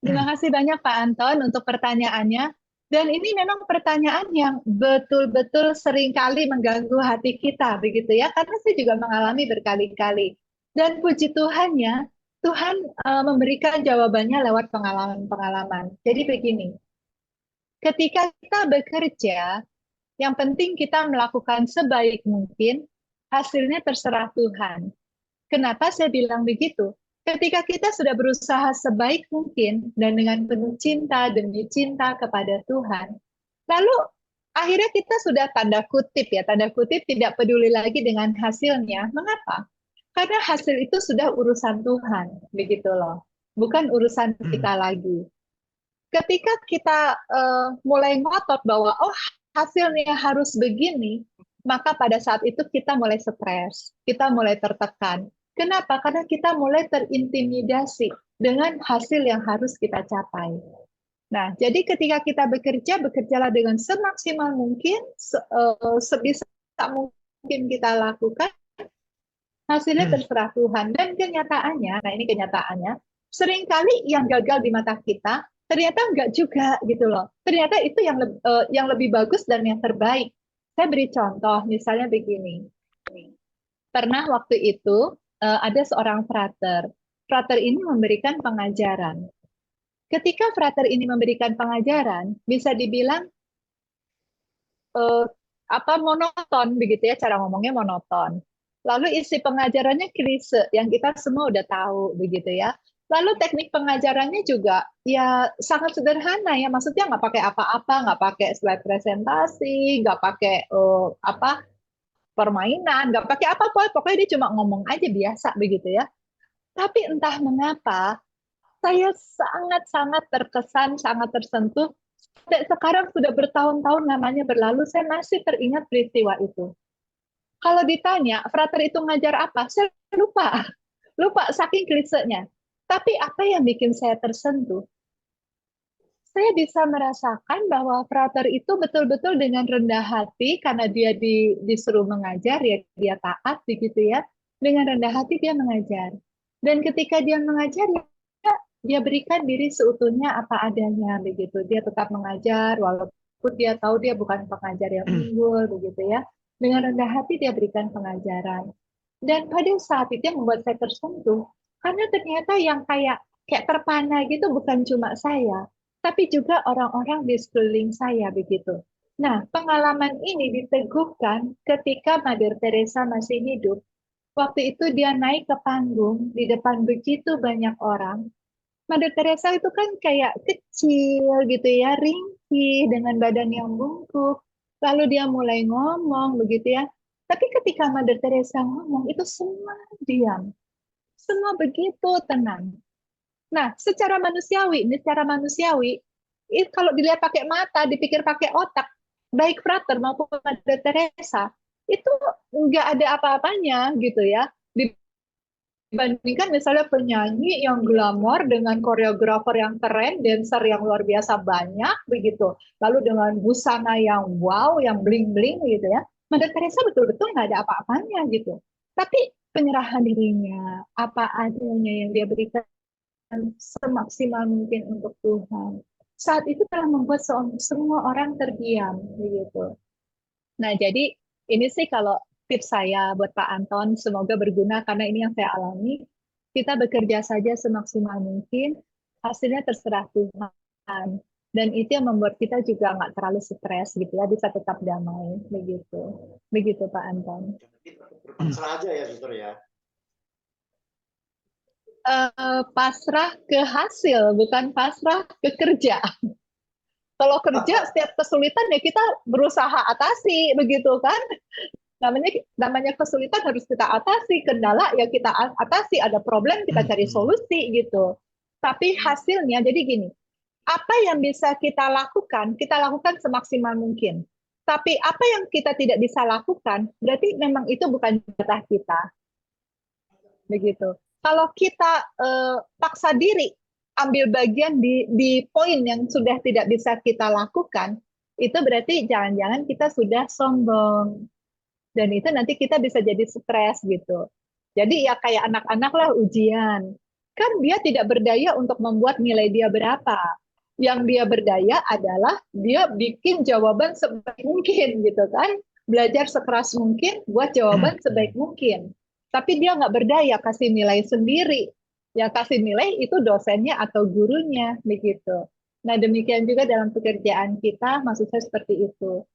S3: Terima kasih banyak Pak Anton untuk pertanyaannya. Dan ini memang pertanyaan yang betul-betul seringkali mengganggu hati kita, begitu ya. Karena saya juga mengalami berkali-kali. Dan puji Tuhannya, Tuhan memberikan jawabannya lewat pengalaman-pengalaman. Jadi begini, ketika kita bekerja, yang penting kita melakukan sebaik mungkin, hasilnya terserah Tuhan. Kenapa saya bilang begitu? Ketika kita sudah berusaha sebaik mungkin dan dengan penuh cinta demi cinta kepada Tuhan, lalu akhirnya kita sudah tanda kutip tidak peduli lagi dengan hasilnya. Mengapa? Karena hasil itu sudah urusan Tuhan, begitu loh. Bukan urusan kita lagi. Ketika kita mulai ngotot bahwa hasilnya harus begini, maka pada saat itu kita mulai stres, kita mulai tertekan. Kenapa? Karena kita mulai terintimidasi dengan hasil yang harus kita capai. Nah, jadi ketika kita bekerja, bekerjalah dengan semaksimal mungkin, sebisa mungkin kita lakukan, hasilnya terserah Tuhan. Dan kenyataannya, nah ini kenyataannya, seringkali yang gagal di mata kita, ternyata enggak juga gitu loh. Ternyata itu yang lebih bagus dan yang terbaik. Saya beri contoh, misalnya begini. Pernah waktu itu, ada seorang frater. Frater ini memberikan pengajaran. Ketika frater ini memberikan pengajaran, bisa dibilang monoton begitu ya, cara ngomongnya monoton. Lalu isi pengajarannya klise yang kita semua udah tahu begitu ya. Lalu teknik pengajarannya juga ya sangat sederhana ya, maksudnya nggak pakai apa-apa, nggak pakai slide presentasi, nggak pakai permainan, nggak pakai apa, pokoknya dia cuma ngomong aja biasa begitu ya. Tapi entah mengapa, saya sangat-sangat terkesan, sangat tersentuh. Sekarang sudah bertahun-tahun namanya berlalu, saya masih teringat peristiwa itu. Kalau ditanya, frater itu ngajar apa? Saya lupa saking klisenya. Tapi apa yang bikin saya tersentuh? Saya bisa merasakan bahwa frater itu betul-betul dengan rendah hati karena dia disuruh mengajar, ya dia taat begitu ya. Dengan rendah hati dia mengajar. Dan ketika dia mengajar, dia berikan diri seutuhnya apa adanya begitu. Dia tetap mengajar walaupun dia tahu dia bukan pengajar yang unggul begitu ya. Dengan rendah hati dia berikan pengajaran. Dan pada saat itu yang membuat saya tersentuh karena ternyata yang kayak terpana gitu bukan cuma saya, tapi juga orang-orang di sekeliling saya begitu. Nah, pengalaman ini diteguhkan ketika Mother Teresa masih hidup. Waktu itu dia naik ke panggung di depan begitu banyak orang. Mother Teresa itu kan kayak kecil gitu ya, ringkih dengan badan yang bungkuk. Lalu dia mulai ngomong begitu ya. Tapi ketika Mother Teresa ngomong itu semua diam. Semua begitu tenang. Nah, secara manusiawi, kalau dilihat pakai mata, dipikir pakai otak, baik Frater maupun Mother Teresa, itu nggak ada apa-apanya gitu ya. Dibandingkan misalnya penyanyi yang glamor dengan koreografer yang keren, dancer yang luar biasa banyak begitu. Lalu dengan busana yang wow, yang bling-bling gitu ya. Mother Teresa betul-betul nggak ada apa-apanya gitu. Tapi penyerahan dirinya, apa adanya yang dia berikan semaksimal mungkin untuk Tuhan. Saat itu telah membuat semua orang terdiam begitu. Nah, jadi ini sih kalau tips saya buat Pak Anton, semoga berguna karena ini yang saya alami. Kita bekerja saja semaksimal mungkin, hasilnya terserah Tuhan. Dan itu yang membuat kita juga nggak terlalu stres gitu ya, bisa tetap damai begitu. Begitu Pak Anton.
S8: Berpasrah aja ya, Suster ya.
S3: Pasrah ke hasil, bukan pasrah ke kerja. Kalau kerja setiap kesulitan ya kita berusaha atasi begitu kan. Namanya kesulitan harus kita atasi, kendala ya kita atasi, ada problem kita cari solusi gitu. Tapi hasilnya jadi gini, apa yang bisa kita lakukan semaksimal mungkin. Tapi apa yang kita tidak bisa lakukan, berarti memang itu bukan jatah kita. Begitu. Kalau kita paksa diri ambil bagian di poin yang sudah tidak bisa kita lakukan, itu berarti jangan-jangan kita sudah sombong. Dan itu nanti kita bisa jadi stres gitu. Jadi ya kayak anak-anak lah ujian. Kan dia tidak berdaya untuk membuat nilai dia berapa. Yang dia berdaya adalah dia bikin jawaban sebaik mungkin gitu kan. Belajar sekeras mungkin buat jawaban sebaik mungkin. Tapi dia nggak berdaya kasih nilai sendiri. Yang kasih nilai itu dosennya atau gurunya begitu. Nah demikian juga dalam pekerjaan kita, maksud saya seperti itu.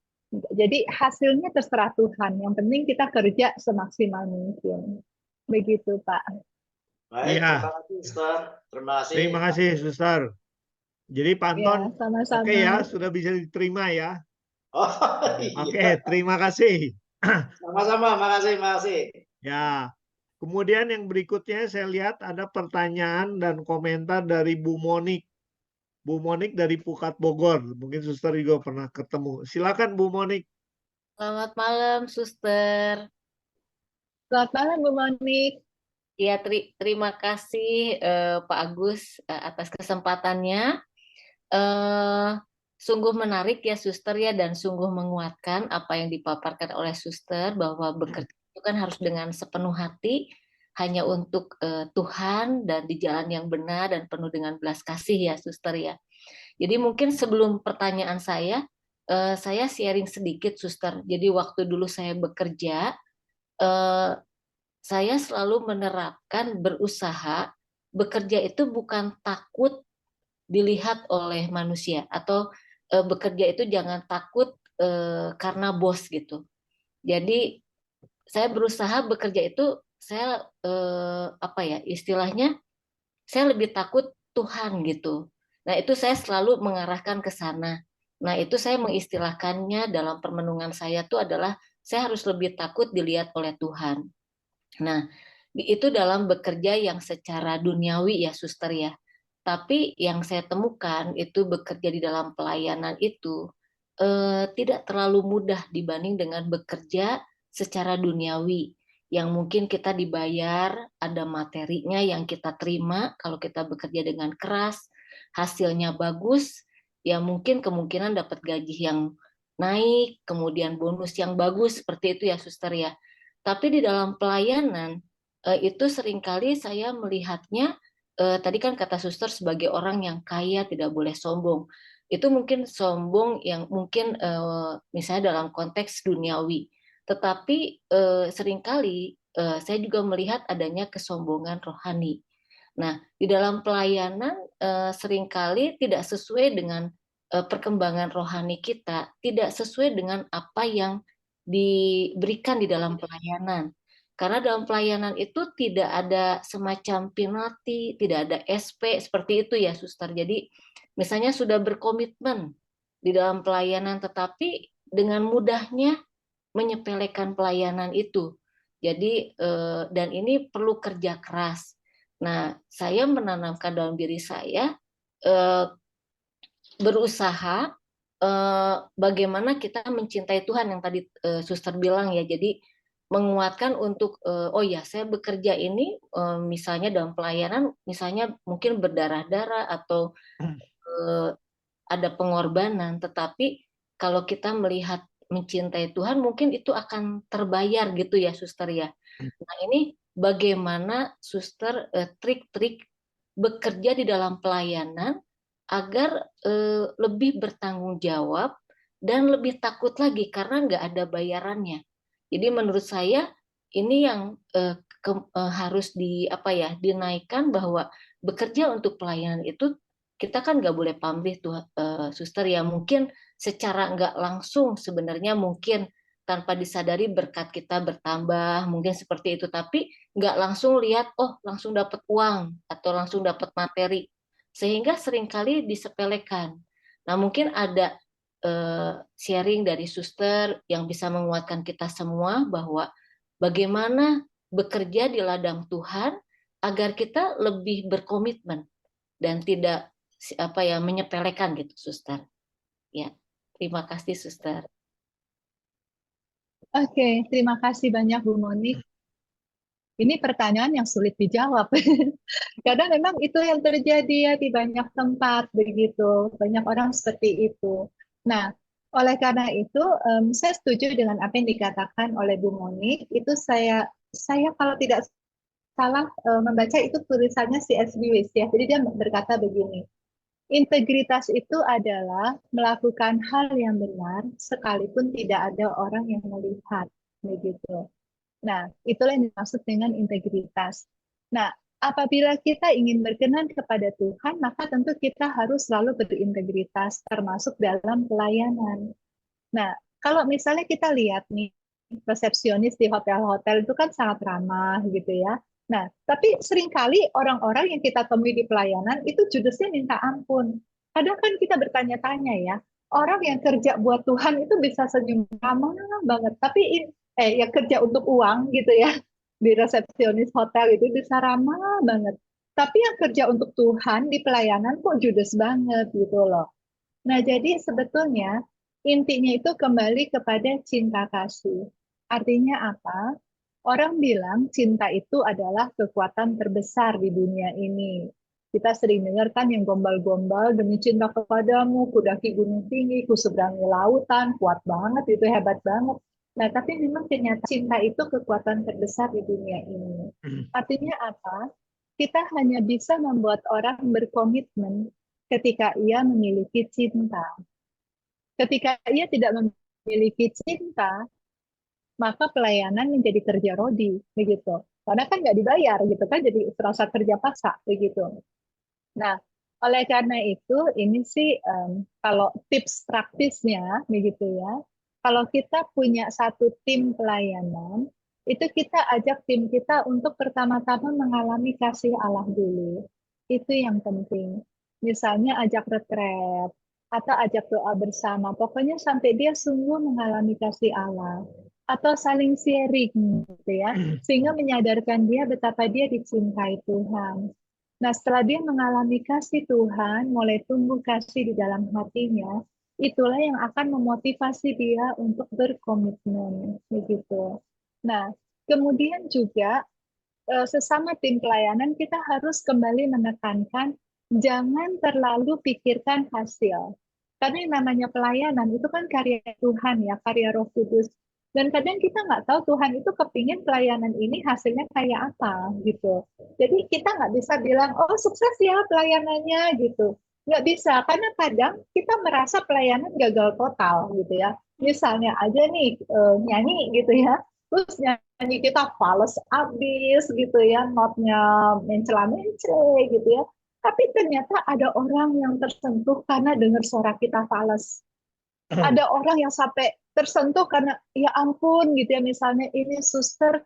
S3: Jadi hasilnya terserah Tuhan. Yang penting kita kerja semaksimal mungkin. Begitu Pak.
S8: Baik,
S1: Iya.
S8: terima kasih, Suster. Terima kasih.
S1: Terima kasih, Suster. Jadi Pak Anton,
S3: Ya, sama-sama.
S1: oke ya, sudah bisa diterima ya.
S8: Oh,
S1: Oke,
S8: iya.
S1: terima kasih.
S8: Sama-sama, makasih.
S1: Ya, kemudian yang berikutnya saya lihat ada pertanyaan dan komentar dari Bu Monik. Bu Monik dari Pukat Bogor. Mungkin Suster juga pernah ketemu. Silakan Bu Monik.
S9: Selamat malam, Suster.
S3: Selamat malam Bu Monik.
S9: Ya, terima kasih Pak Agus atas kesempatannya. Sungguh menarik ya, Suster ya, dan sungguh menguatkan apa yang dipaparkan oleh Suster bahwa bekerja itu kan harus dengan sepenuh hati, hanya untuk Tuhan dan di jalan yang benar dan penuh dengan belas kasih ya, Suster ya. Jadi mungkin sebelum pertanyaan saya sharing sedikit, Suster. Jadi waktu dulu saya bekerja, saya selalu menerapkan berusaha bekerja itu bukan takut dilihat oleh manusia atau bekerja itu jangan takut karena bos gitu. Jadi saya berusaha bekerja itu saya istilahnya saya lebih takut Tuhan gitu. Nah itu saya selalu mengarahkan ke sana. Nah itu saya mengistilahkannya dalam permenungan saya tuh adalah saya harus lebih takut dilihat oleh Tuhan. Nah, itu dalam bekerja yang secara duniawi ya, Suster ya. Tapi yang saya temukan itu bekerja di dalam pelayanan itu tidak terlalu mudah dibanding dengan bekerja secara duniawi. Yang mungkin kita dibayar, ada materinya yang kita terima, kalau kita bekerja dengan keras, hasilnya bagus, ya mungkin kemungkinan dapat gaji yang naik, kemudian bonus yang bagus, seperti itu ya, Suster ya. Tapi di dalam pelayanan itu seringkali saya melihatnya tadi kan kata Suster sebagai orang yang kaya tidak boleh sombong. Itu mungkin sombong yang mungkin misalnya dalam konteks duniawi. Tetapi seringkali saya juga melihat adanya kesombongan rohani. Nah, di dalam pelayanan seringkali tidak sesuai dengan perkembangan rohani kita tidak sesuai dengan apa yang diberikan di dalam pelayanan. Karena dalam pelayanan itu tidak ada semacam penalti, tidak ada SP seperti itu ya, Suster. Jadi misalnya sudah berkomitmen di dalam pelayanan, tetapi dengan mudahnya menyepelekan pelayanan itu. Jadi dan ini perlu kerja keras. Nah, saya menanamkan dalam diri saya berusaha bagaimana kita mencintai Tuhan yang tadi Suster bilang ya. Jadi menguatkan untuk oh ya, saya bekerja ini misalnya dalam pelayanan, misalnya mungkin berdarah-darah atau ada pengorbanan, tetapi kalau kita melihat mencintai Tuhan mungkin itu akan terbayar gitu ya, Suster ya. Nah, ini bagaimana Suster trik-trik bekerja di dalam pelayanan agar lebih bertanggung jawab dan lebih takut lagi karena nggak ada bayarannya. Jadi menurut saya ini yang harus dinaikkan, bahwa bekerja untuk pelayanan itu kita kan nggak boleh pamrih tuh, Suster ya. Mungkin secara nggak langsung sebenarnya mungkin tanpa disadari berkat kita bertambah, mungkin seperti itu. Tapi nggak langsung lihat, oh langsung dapat uang atau langsung dapat materi. Sehingga seringkali disepelekan. Nah, mungkin ada sharing dari Suster yang bisa menguatkan kita semua bahwa bagaimana bekerja di ladang Tuhan agar kita lebih berkomitmen dan tidak menyepelekan gitu, Suster. Ya, terima kasih, Suster.
S3: Oke, terima kasih banyak Bu Monik. Ini pertanyaan yang sulit dijawab. Kadang memang itu yang terjadi ya di banyak tempat begitu. Banyak orang seperti itu. Nah, oleh karena itu saya setuju dengan apa yang dikatakan oleh Bu Monik. Itu saya kalau tidak salah membaca itu tulisannya C.S. Lewis ya. Jadi dia berkata begini. Integritas itu adalah melakukan hal yang benar sekalipun tidak ada orang yang melihat, begitu. Nah, itulah yang dimaksud dengan integritas. Nah, apabila kita ingin berkenan kepada Tuhan, maka tentu kita harus selalu berintegritas, termasuk dalam pelayanan. Nah, kalau misalnya kita lihat nih, resepsionis di hotel-hotel itu kan sangat ramah gitu ya. Nah, tapi seringkali orang-orang yang kita temui di pelayanan itu judesnya minta ampun. Kadang kan kita bertanya-tanya ya, orang yang kerja buat Tuhan itu bisa senyum ramah banget, tapi ya kerja untuk uang gitu ya, di resepsionis hotel itu bisa ramah banget. Tapi yang kerja untuk Tuhan di pelayanan kok judes banget gitu loh. Nah, jadi sebetulnya intinya itu kembali kepada cinta kasih. Artinya apa? Orang bilang cinta itu adalah kekuatan terbesar di dunia ini. Kita sering dengar kan yang gombal-gombal, demi cinta kepadamu, kudaki gunung tinggi, kuseberangi lautan, kuat banget, itu hebat banget. Nah, tapi memang ternyata cinta itu kekuatan terbesar di dunia ini. Artinya apa? Kita hanya bisa membuat orang berkomitmen ketika ia memiliki cinta. Ketika ia tidak memiliki cinta, maka pelayanan menjadi kerja rodi, begitu. Karena kan nggak dibayar, gitu kan, jadi terasa kerja paksa, begitu. Nah, oleh karena itu, ini sih kalau tips praktisnya, begitu ya. Kalau kita punya satu tim pelayanan, itu kita ajak tim kita untuk pertama-tama mengalami kasih Allah dulu. Itu yang penting. Misalnya ajak retret, atau ajak doa bersama. Pokoknya sampai dia sungguh mengalami kasih Allah. Atau saling sharing gitu ya, sehingga menyadarkan dia betapa dia dicintai Tuhan. Nah, setelah dia mengalami kasih Tuhan, mulai tumbuh kasih di dalam hatinya, itulah yang akan memotivasi dia untuk berkomitmen begitu. Nah, kemudian juga sesama tim pelayanan kita harus kembali menekankan jangan terlalu pikirkan hasil. Karena yang namanya pelayanan itu kan karya Tuhan ya, karya Roh Kudus. Dan kadang kita nggak tahu Tuhan itu kepingin pelayanan ini hasilnya kayak apa gitu. Jadi kita nggak bisa bilang, oh sukses ya pelayanannya gitu. Nggak bisa, karena kadang kita merasa pelayanan gagal total gitu ya. Misalnya aja nih nyanyi gitu ya, terus nyanyi kita fales abis gitu ya, notnya mencela-mencela gitu ya. Tapi ternyata ada orang yang tersentuh karena dengar suara kita fales. Ada orang yang sampai tersentuh karena ya ampun gitu ya, misalnya ini suster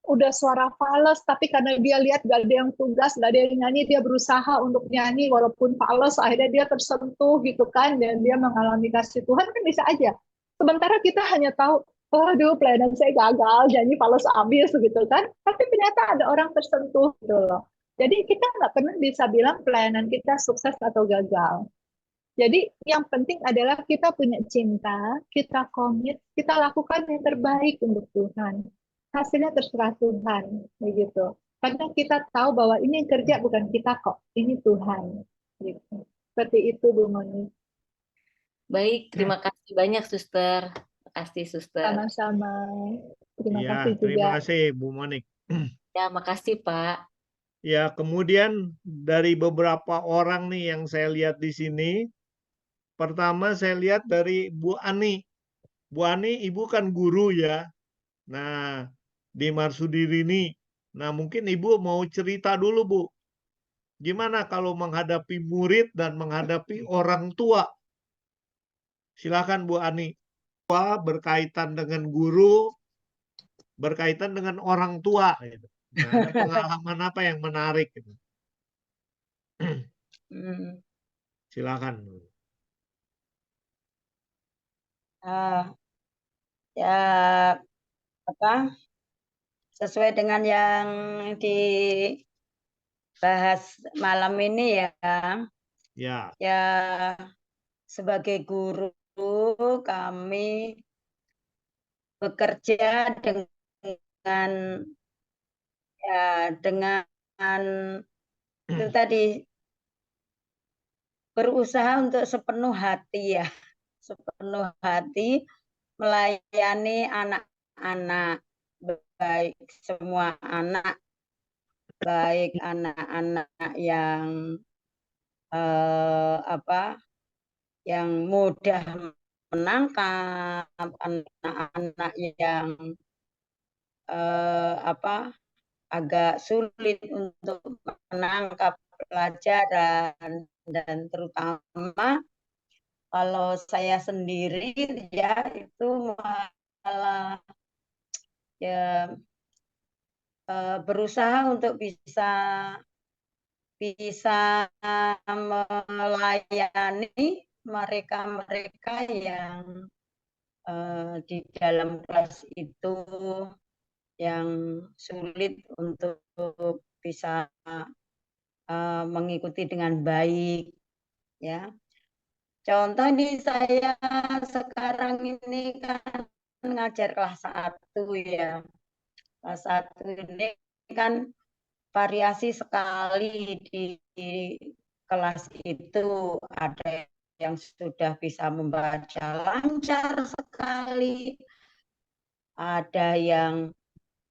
S3: udah suara fales tapi karena dia lihat gak ada yang tugas, gak ada yang nyanyi, dia berusaha untuk nyanyi walaupun fales, akhirnya dia tersentuh gitu kan, dan dia mengalami kasih Tuhan, kan bisa aja. Sementara kita hanya tahu, aduh pelayanan saya gagal, nyanyi fales abis gitu kan, tapi ternyata ada orang tersentuh gitu loh. Jadi kita nggak pernah bisa bilang pelayanan kita sukses atau gagal. Jadi yang penting adalah kita punya cinta, kita komit, kita lakukan yang terbaik untuk Tuhan. Hasilnya terserah Tuhan, begitu. Karena kita tahu bahwa ini yang kerja bukan kita kok, ini Tuhan. Gitu. Seperti itu, Bu Moni.
S9: Baik, terima kasih banyak, Suster. Terima kasih, Suster.
S3: Sama-sama. Terima
S1: Ya,
S3: kasih
S1: terima
S3: juga.
S1: kasih Bu Monik.
S9: Ya, makasih, Pak.
S1: Ya, kemudian dari beberapa orang nih yang saya lihat di sini, pertama saya lihat dari Bu Ani. Bu Ani, Ibu kan guru ya. Nah, di Marsudiri ini. Nah, mungkin Ibu mau cerita dulu, Bu. Gimana kalau menghadapi murid dan menghadapi orang tua? Silakan Bu Ani. Berkaitan dengan guru, berkaitan dengan orang tua. Gitu. Nah, ada pengalaman apa yang menarik? Gitu.
S10: Hmm.
S1: Silakan.
S10: Ya apa sesuai dengan yang dibahas malam ini ya.
S1: Ya.
S10: Ya sebagai guru kami bekerja dengan itu tadi berusaha untuk sepenuh hati ya, sepenuh hati melayani anak-anak, baik semua anak, baik anak-anak yang yang mudah menangkap, anak-anak yang agak sulit untuk menangkap pelajaran, dan terutama kalau saya sendiri ya itu malah ya berusaha untuk bisa melayani mereka-mereka yang di dalam kelas itu yang sulit untuk bisa mengikuti dengan baik ya. Contoh nih saya sekarang ini kan ngajar kelas 1 ya. Kelas 1 ini kan variasi sekali di kelas itu, ada yang sudah bisa membaca lancar sekali, ada yang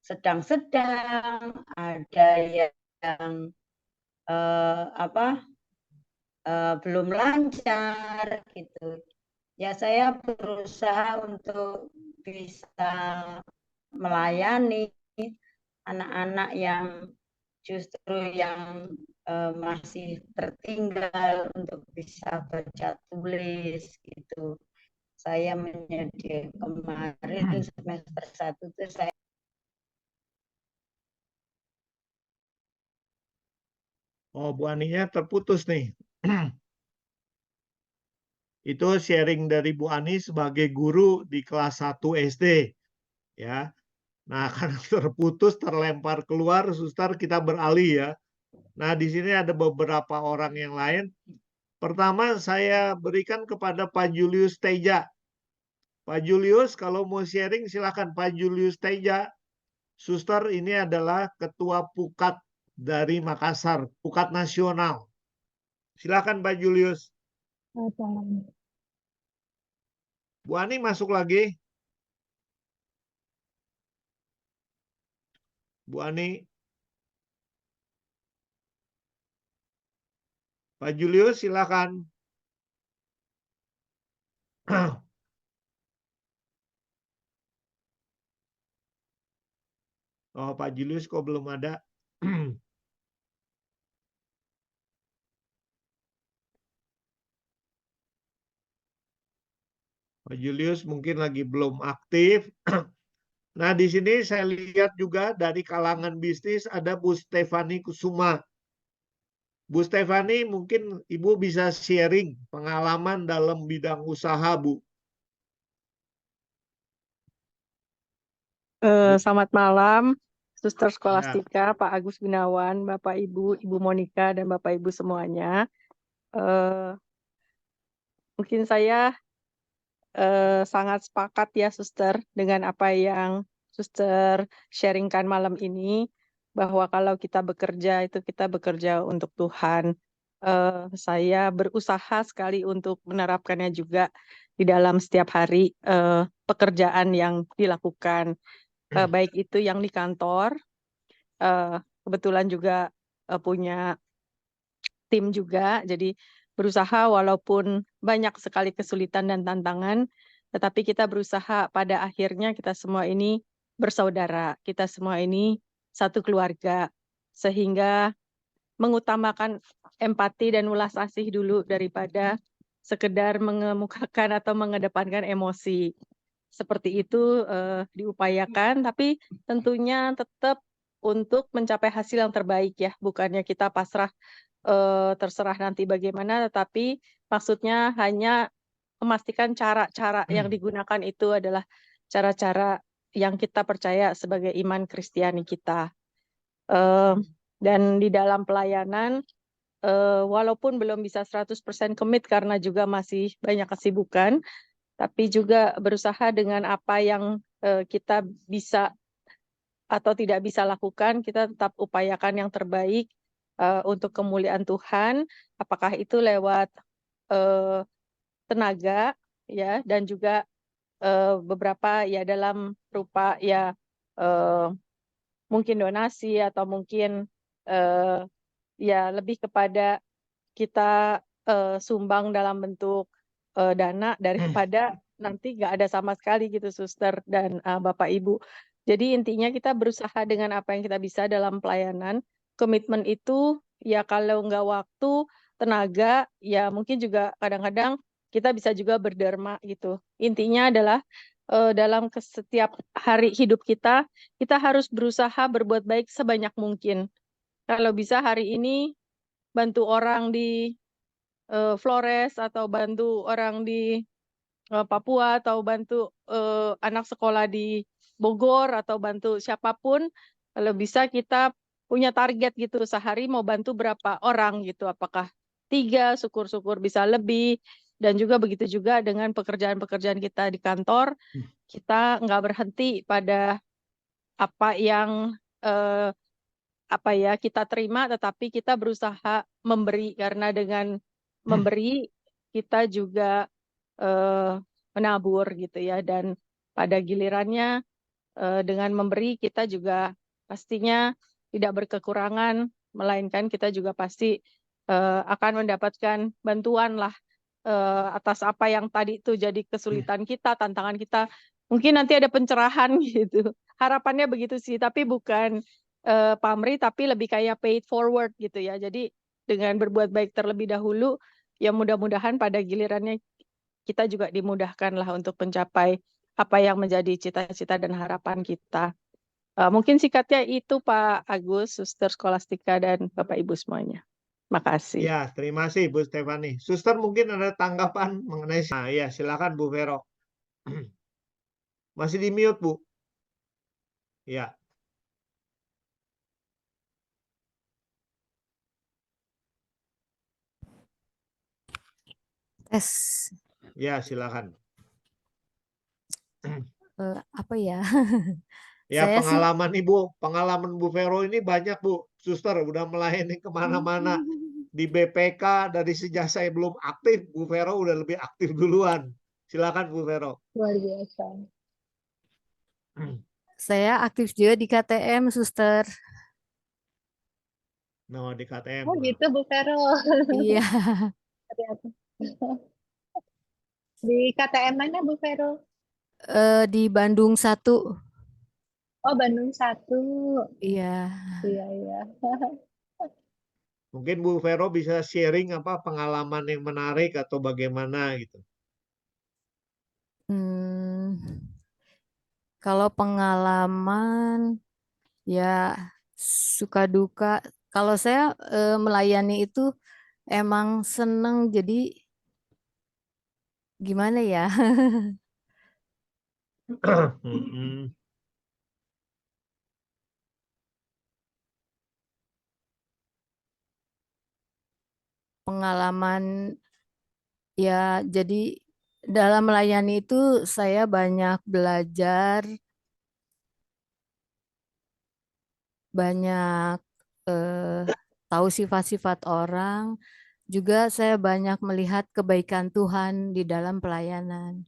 S10: sedang-sedang, ada yang belum lancar gitu. Ya saya berusaha untuk bisa melayani anak-anak yang justru yang masih tertinggal untuk bisa baca tulis gitu. Saya menyediakan kemarin semester 1 itu saya
S1: Bu Aninya terputus nih. Itu sharing dari Bu Ani sebagai guru di kelas 1 SD. Ya. Nah, karena terputus, terlempar keluar, suster kita beralih ya. Nah, di sini ada beberapa orang yang lain. Pertama, saya berikan kepada Pak Julius Teja. Pak Julius, kalau mau sharing silakan Pak Julius Teja. Suster ini adalah Ketua Pukat dari Makassar, Pukat Nasional. Silakan Pak Julius. Bu Ani masuk lagi. Bu Ani. Pak Julius silakan. Oh, Pak Julius kok belum ada? Pak Julius mungkin lagi belum aktif. Nah, di sini saya lihat juga dari kalangan bisnis ada Bu Stefani Kusuma. Bu Stefani, mungkin Ibu bisa sharing pengalaman dalam bidang usaha, Bu.
S11: Selamat malam, Suster
S1: Ya,
S11: Skolastika, Pak Agus Gunawan, Bapak Ibu, Ibu Monika, dan Bapak Ibu semuanya. Eh, Mungkin saya sangat sepakat ya, Suster, dengan apa yang Suster sharingkan malam ini, bahwa kalau kita bekerja itu kita bekerja untuk Tuhan. Saya berusaha sekali untuk menerapkannya juga di dalam setiap hari pekerjaan yang dilakukan, baik itu yang di kantor. Kebetulan juga punya tim juga, jadi berusaha walaupun banyak sekali kesulitan dan tantangan, tetapi kita berusaha pada akhirnya kita semua ini bersaudara, kita semua ini satu keluarga, sehingga mengutamakan empati dan ulas asih dulu daripada sekedar mengemukakan atau mengedepankan emosi. Seperti itu diupayakan, tapi tentunya tetap untuk mencapai hasil yang terbaik ya, bukannya kita pasrah terserah nanti bagaimana, tetapi maksudnya hanya memastikan cara-cara yang digunakan itu adalah cara-cara yang kita percaya sebagai iman Kristiani kita. Dan di dalam pelayanan, walaupun belum bisa 100% commit karena juga masih banyak kesibukan, tapi juga berusaha dengan apa yang kita bisa atau tidak bisa lakukan, kita tetap upayakan yang terbaik untuk kemuliaan Tuhan, apakah itu lewat tenaga ya, dan juga beberapa ya dalam rupa ya mungkin donasi atau mungkin ya lebih kepada kita sumbang dalam bentuk dana daripada nanti nggak ada sama sekali gitu, Suster dan Bapak Ibu. Jadi intinya kita berusaha dengan apa yang kita bisa dalam pelayanan. Komitmen itu ya kalau nggak waktu, tenaga, ya mungkin juga kadang-kadang kita bisa juga berderma gitu. Intinya adalah dalam setiap hari hidup kita harus berusaha berbuat baik sebanyak mungkin. Kalau bisa hari ini bantu orang di Flores atau bantu orang di Papua atau bantu anak sekolah di Bogor atau bantu siapapun, kalau bisa kita punya target gitu sehari mau bantu berapa orang gitu, apakah 3, syukur-syukur bisa lebih, dan juga begitu juga dengan pekerjaan-pekerjaan kita di kantor, kita nggak berhenti pada apa yang apa ya kita terima, tetapi kita berusaha memberi, karena dengan memberi kita juga menabur gitu ya, dan pada gilirannya dengan memberi kita juga pastinya tidak berkekurangan, melainkan kita juga pasti akan mendapatkan bantuan lah atas apa yang tadi itu jadi kesulitan kita, tantangan kita. Mungkin nanti ada pencerahan gitu. Harapannya begitu sih, tapi bukan pamrih, tapi lebih kayak paid forward gitu ya. Jadi dengan berbuat baik terlebih dahulu, ya mudah-mudahan pada gilirannya kita juga dimudahkan lah untuk mencapai apa yang menjadi cita-cita dan harapan kita. Mungkin singkatnya itu Pak Agus, Suster Skolastika, dan Bapak Ibu semuanya. Makasih.
S1: ya, terima kasih Bu Stefani. Suster mungkin ada tanggapan mengenai. Nah, ya silakan Bu Vero. Masih di mute, Bu. Ya.
S12: Tes.
S1: Ya, silakan.
S12: Apa ya?
S1: Ya,
S12: Saya sih
S1: pengalaman Ibu, pengalaman Bu Vero ini banyak, Bu. Suster udah melayani kemana-mana. Di BPK dari sejak saya belum aktif, Bu Vero udah lebih aktif duluan. Silakan Bu Vero.
S3: Luar biasa.
S12: saya aktif juga di KTM, Suster.
S1: No, di KTM.
S3: Oh gitu Bu Vero.
S12: Iya.
S3: Hati-hati. Di KTM mana Bu Vero?
S12: Di Bandung 1.
S3: Oh Bandung 1.
S12: Iya.
S3: Iya iya.
S1: Mungkin Bu Vero bisa sharing apa pengalaman yang menarik atau bagaimana gitu.
S12: Hmm, kalau pengalaman ya suka duka. Kalau saya melayani itu emang seneng, jadi gimana ya?
S1: Mm-mm.
S12: Pengalaman ya, jadi dalam melayani itu saya banyak belajar, banyak tahu sifat-sifat orang, juga saya banyak melihat kebaikan Tuhan di dalam pelayanan.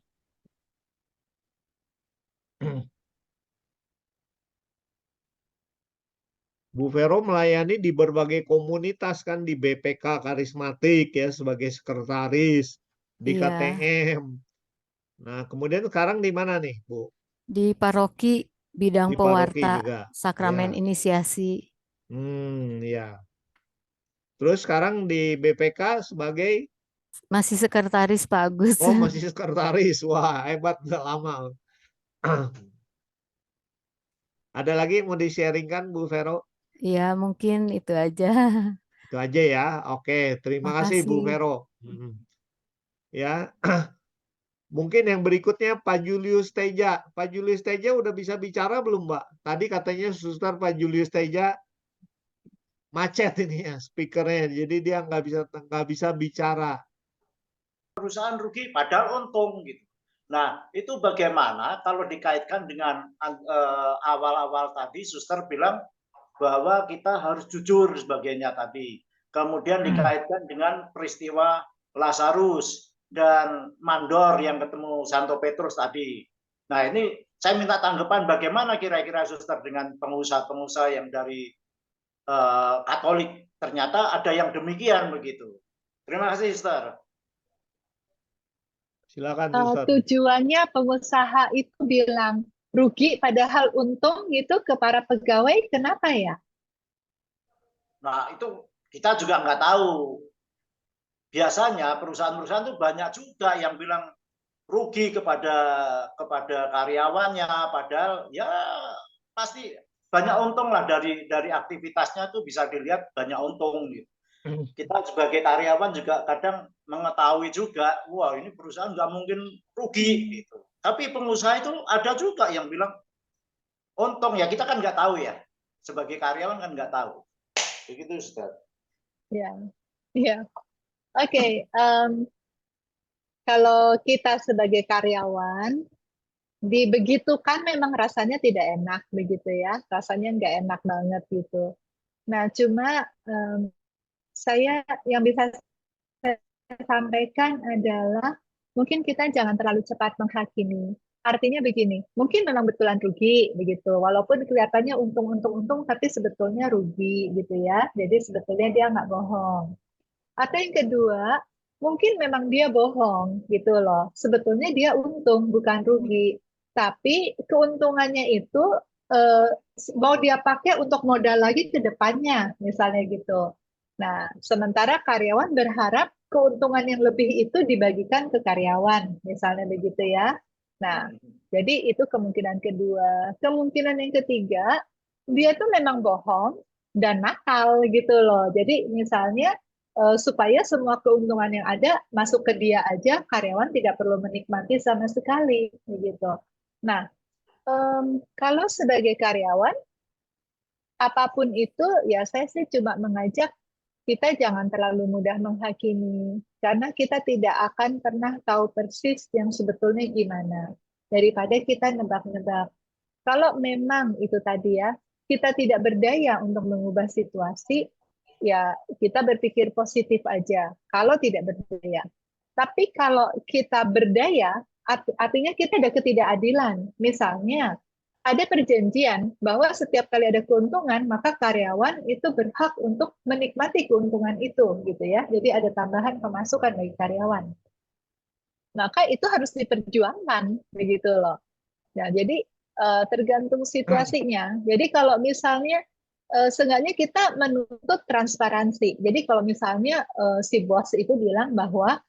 S1: Bu Vero melayani di berbagai komunitas kan, di BPK Karismatik ya sebagai sekretaris, di
S12: Iya,
S1: KTM. Nah, kemudian sekarang di mana nih, Bu?
S12: di paroki bidang
S1: Di paroki
S12: pewarta
S1: juga.
S12: sakramen
S1: Ya.
S12: inisiasi.
S1: Ya. Terus sekarang di BPK sebagai
S12: Masih sekretaris Pak Agus.
S1: masih sekretaris. Wah, hebat, udah lama. Ada lagi yang mau di-sharingkan, Bu Vero?
S12: Ya, mungkin itu aja.
S1: Itu aja ya. Oke, terima kasih Bu
S12: Makasih.
S1: Vero. Ya, mungkin yang berikutnya Pak Julius Teja. Pak Julius Teja udah bisa bicara belum, Mbak? Tadi katanya suster Pak Julius Teja macet ini ya speakernya, jadi dia nggak bisa bicara.
S7: Perusahaan rugi padahal untung gitu. Nah, itu bagaimana kalau dikaitkan dengan awal-awal tadi suster bilang bahwa kita harus jujur sebagainya tadi. Kemudian dikaitkan dengan peristiwa Lazarus dan mandor yang ketemu Santo Petrus tadi. Nah, ini saya minta tanggapan bagaimana kira-kira suster dengan pengusaha-pengusaha yang dari Katolik. Ternyata ada yang demikian begitu. Terima kasih, suster.
S1: Silakan, suster.
S3: Tujuannya pengusaha itu bilang rugi padahal untung gitu ke para pegawai, kenapa ya?
S7: Nah, itu kita juga nggak tahu. Biasanya perusahaan-perusahaan itu banyak juga yang bilang rugi kepada karyawannya, padahal ya pasti banyak untung lah dari aktivitasnya tuh bisa dilihat banyak untung gitu. Kita sebagai karyawan juga kadang mengetahui juga, wah ini perusahaan nggak mungkin rugi gitu. Tapi pengusaha itu ada juga yang bilang untung, ya kita kan nggak tahu ya. Sebagai karyawan kan nggak tahu. Begitu, Ustaz.
S3: Ya, ya. Oke. Kalau kita sebagai karyawan dibegitukan memang rasanya tidak enak begitu ya, rasanya nggak enak banget gitu. Nah, cuma saya yang bisa saya sampaikan adalah mungkin kita jangan terlalu cepat menghakimi. Artinya begini, mungkin memang betulan rugi begitu, walaupun kelihatannya untung, tapi sebetulnya rugi gitu ya. Jadi sebetulnya dia nggak bohong. Atau yang kedua, mungkin memang dia bohong gitu loh. Sebetulnya dia untung bukan rugi, tapi keuntungannya itu eh, mau dia pakai untuk modal lagi ke depannya, misalnya gitu. Nah, sementara karyawan berharap keuntungan yang lebih itu dibagikan ke karyawan, misalnya begitu ya. Nah, jadi itu kemungkinan kedua. Kemungkinan yang ketiga, dia tuh memang bohong dan nakal gitu loh. Jadi misalnya supaya semua keuntungan yang ada masuk ke dia aja, karyawan tidak perlu menikmati sama sekali begitu. Nah, kalau sebagai karyawan apapun itu, ya saya sih cuma mengajak kita jangan terlalu mudah menghakimi, karena kita tidak akan pernah tahu persis yang sebetulnya gimana, daripada kita nebak-nebak. Kalau memang itu tadi ya, kita tidak berdaya untuk mengubah situasi, ya kita berpikir positif aja, kalau tidak berdaya. Tapi kalau kita berdaya, artinya kita ada ketidakadilan. Misalnya, ada perjanjian bahwa setiap kali ada keuntungan, maka karyawan itu berhak untuk menikmati keuntungan itu, gitu ya. Jadi ada tambahan pemasukan bagi karyawan. Maka itu harus diperjuangkan, begitu loh. Nah, jadi tergantung situasinya. Jadi kalau misalnya seenggaknya kita menuntut transparansi. Jadi kalau misalnya si bos itu bilang bahwa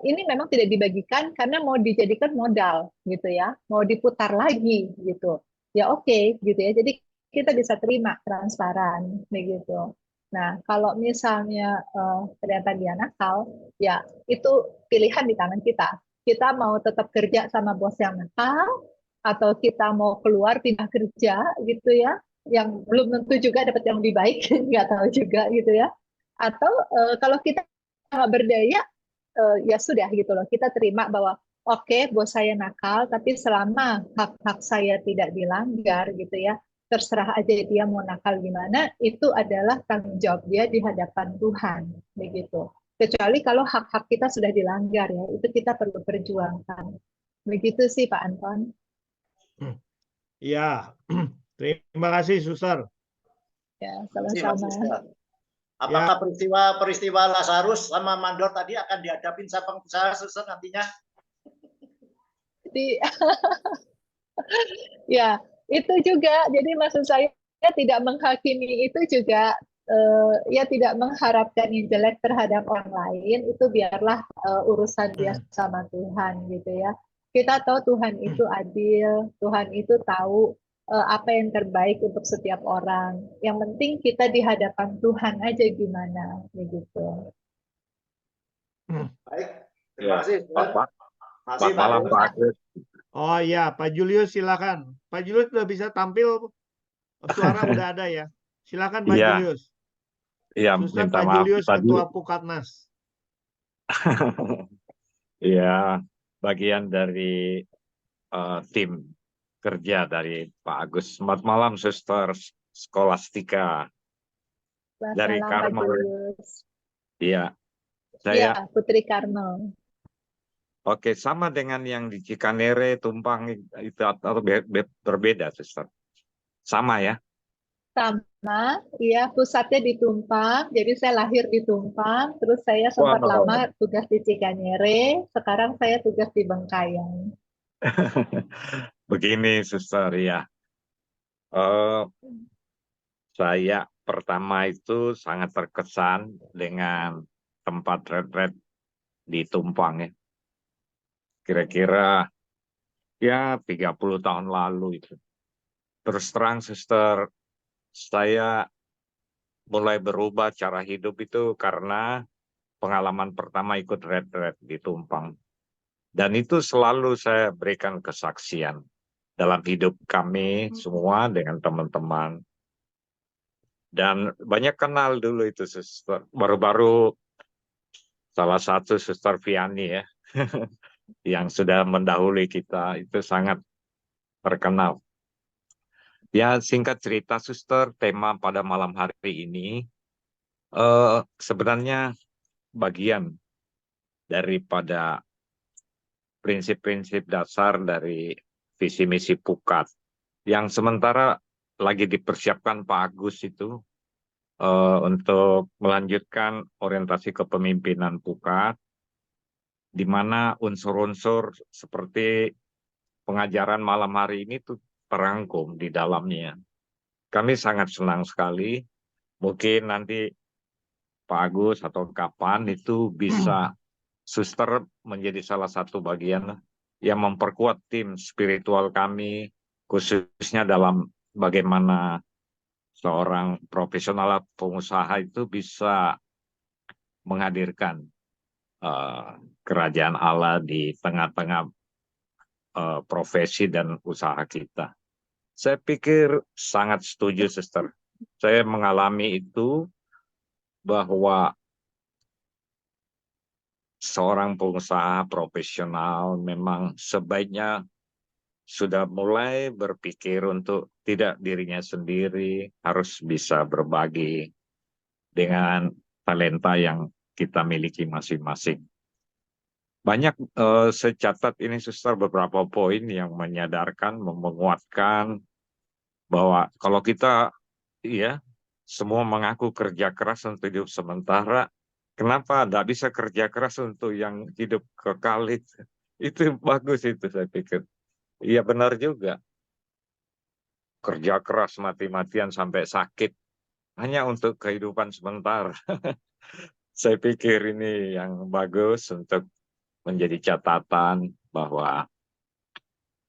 S3: ini memang tidak dibagikan karena mau dijadikan modal gitu ya, mau diputar lagi gitu. Ya oke gitu ya. Jadi kita bisa terima transparan begitu. Nah, kalau misalnya ternyata dia nakal, ya itu pilihan di tangan kita. Kita mau tetap kerja sama bos yang nakal, atau kita mau keluar pindah kerja gitu ya, yang belum tentu juga dapat yang lebih baik, nggak tahu juga gitu ya. Atau kalau kita nggak berdaya, ya sudah gitu loh, kita terima bahwa oke, bos saya nakal, tapi selama hak-hak saya tidak dilanggar gitu ya, terserah aja dia mau nakal gimana, itu adalah tanggung jawab dia di hadapan Tuhan, begitu. Kecuali kalau hak-hak kita sudah dilanggar ya, itu kita perlu perjuangkan. Begitu sih Pak Anton.
S1: Ya, terima kasih Suster.
S3: Ya,
S8: Terima kasih, Mas
S3: sama-sama.
S8: Sister. Apakah peristiwa Lazarus sama Mandor tadi akan dihadapin sama pengusaha, Suster, nantinya?
S3: Jadi, ya, itu juga. Jadi maksud saya tidak menghakimi itu juga, ya tidak mengharapkan yang jelek terhadap orang lain, itu biarlah urusan dia sama Tuhan gitu ya. Kita tahu Tuhan itu adil, Tuhan itu tahu apa yang terbaik untuk setiap orang. Yang penting kita di hadapan Tuhan aja gimana begitu.
S8: Baik, terima kasih.
S13: Pak.
S8: Masih
S13: Selamat malam Pak Agus.
S1: Oh iya, Pak Julius silakan. Pak Julius sudah bisa tampil, suara udah ada ya. Silakan Pak
S13: Iya.
S1: Julius.
S13: Iya,
S1: Suster
S13: minta
S1: Pak
S13: maaf
S1: Julius,
S13: tadi.
S1: Ketua Pukatnas.
S13: Iya, bagian dari tim kerja dari Pak Agus. Selamat malam, Suster Skolastika
S3: Selamat
S13: dari
S3: malam, Pak
S13: Karmel.
S3: Julius.
S13: Iya,
S3: Iya,
S13: saya
S3: Putri Karmel.
S13: oke, sama dengan yang di Cikanere, Tumpang itu atau berbeda, Suster? Sama ya?
S3: Sama, iya, pusatnya di Tumpang. Jadi saya lahir di Tumpang, terus saya sempat
S13: Wow.
S3: lama tugas di Cikanyere, sekarang saya tugas di Bengkayang.
S13: Begini, Suster, ya. Saya pertama itu sangat terkesan dengan tempat retret di Tumpang ya. Kira-kira ya 30 tahun lalu itu. Terus terang, Suster, saya mulai berubah cara hidup itu karena pengalaman pertama ikut retret di Tumpang. Dan itu selalu saya berikan kesaksian dalam hidup kami semua dengan teman-teman. Dan banyak kenal dulu itu, Suster. Baru-baru salah satu Suster Viani ya, yang sudah mendahului kita, itu sangat terkenal. Ya, singkat cerita, Suster, tema pada malam hari ini sebenarnya bagian daripada prinsip-prinsip dasar dari visi misi Pukat, yang sementara lagi dipersiapkan Pak Agus itu untuk melanjutkan orientasi kepemimpinan Pukat, di mana unsur-unsur seperti pengajaran malam hari ini tuh terangkum di dalamnya. Kami sangat senang sekali. Mungkin nanti Pak Agus atau kapan itu bisa Suster menjadi salah satu bagian yang memperkuat tim spiritual kami, khususnya dalam bagaimana seorang profesional pengusaha itu bisa menghadirkan kerajaan Allah di tengah-tengah profesi dan usaha kita. Saya pikir sangat setuju, Suster. Saya mengalami itu bahwa seorang pengusaha profesional memang sebaiknya sudah mulai berpikir untuk tidak dirinya sendiri, harus bisa berbagi dengan talenta yang kita miliki masing-masing. Banyak saya catat ini, Suster, beberapa poin yang menyadarkan, menguatkan bahwa kalau kita ya semua mengaku kerja keras untuk hidup sementara, kenapa tidak bisa kerja keras untuk yang hidup kekal itu? Itu bagus itu, saya pikir. Iya benar juga. Kerja keras mati-matian sampai sakit hanya untuk kehidupan sementara. Saya pikir ini yang bagus untuk menjadi catatan bahwa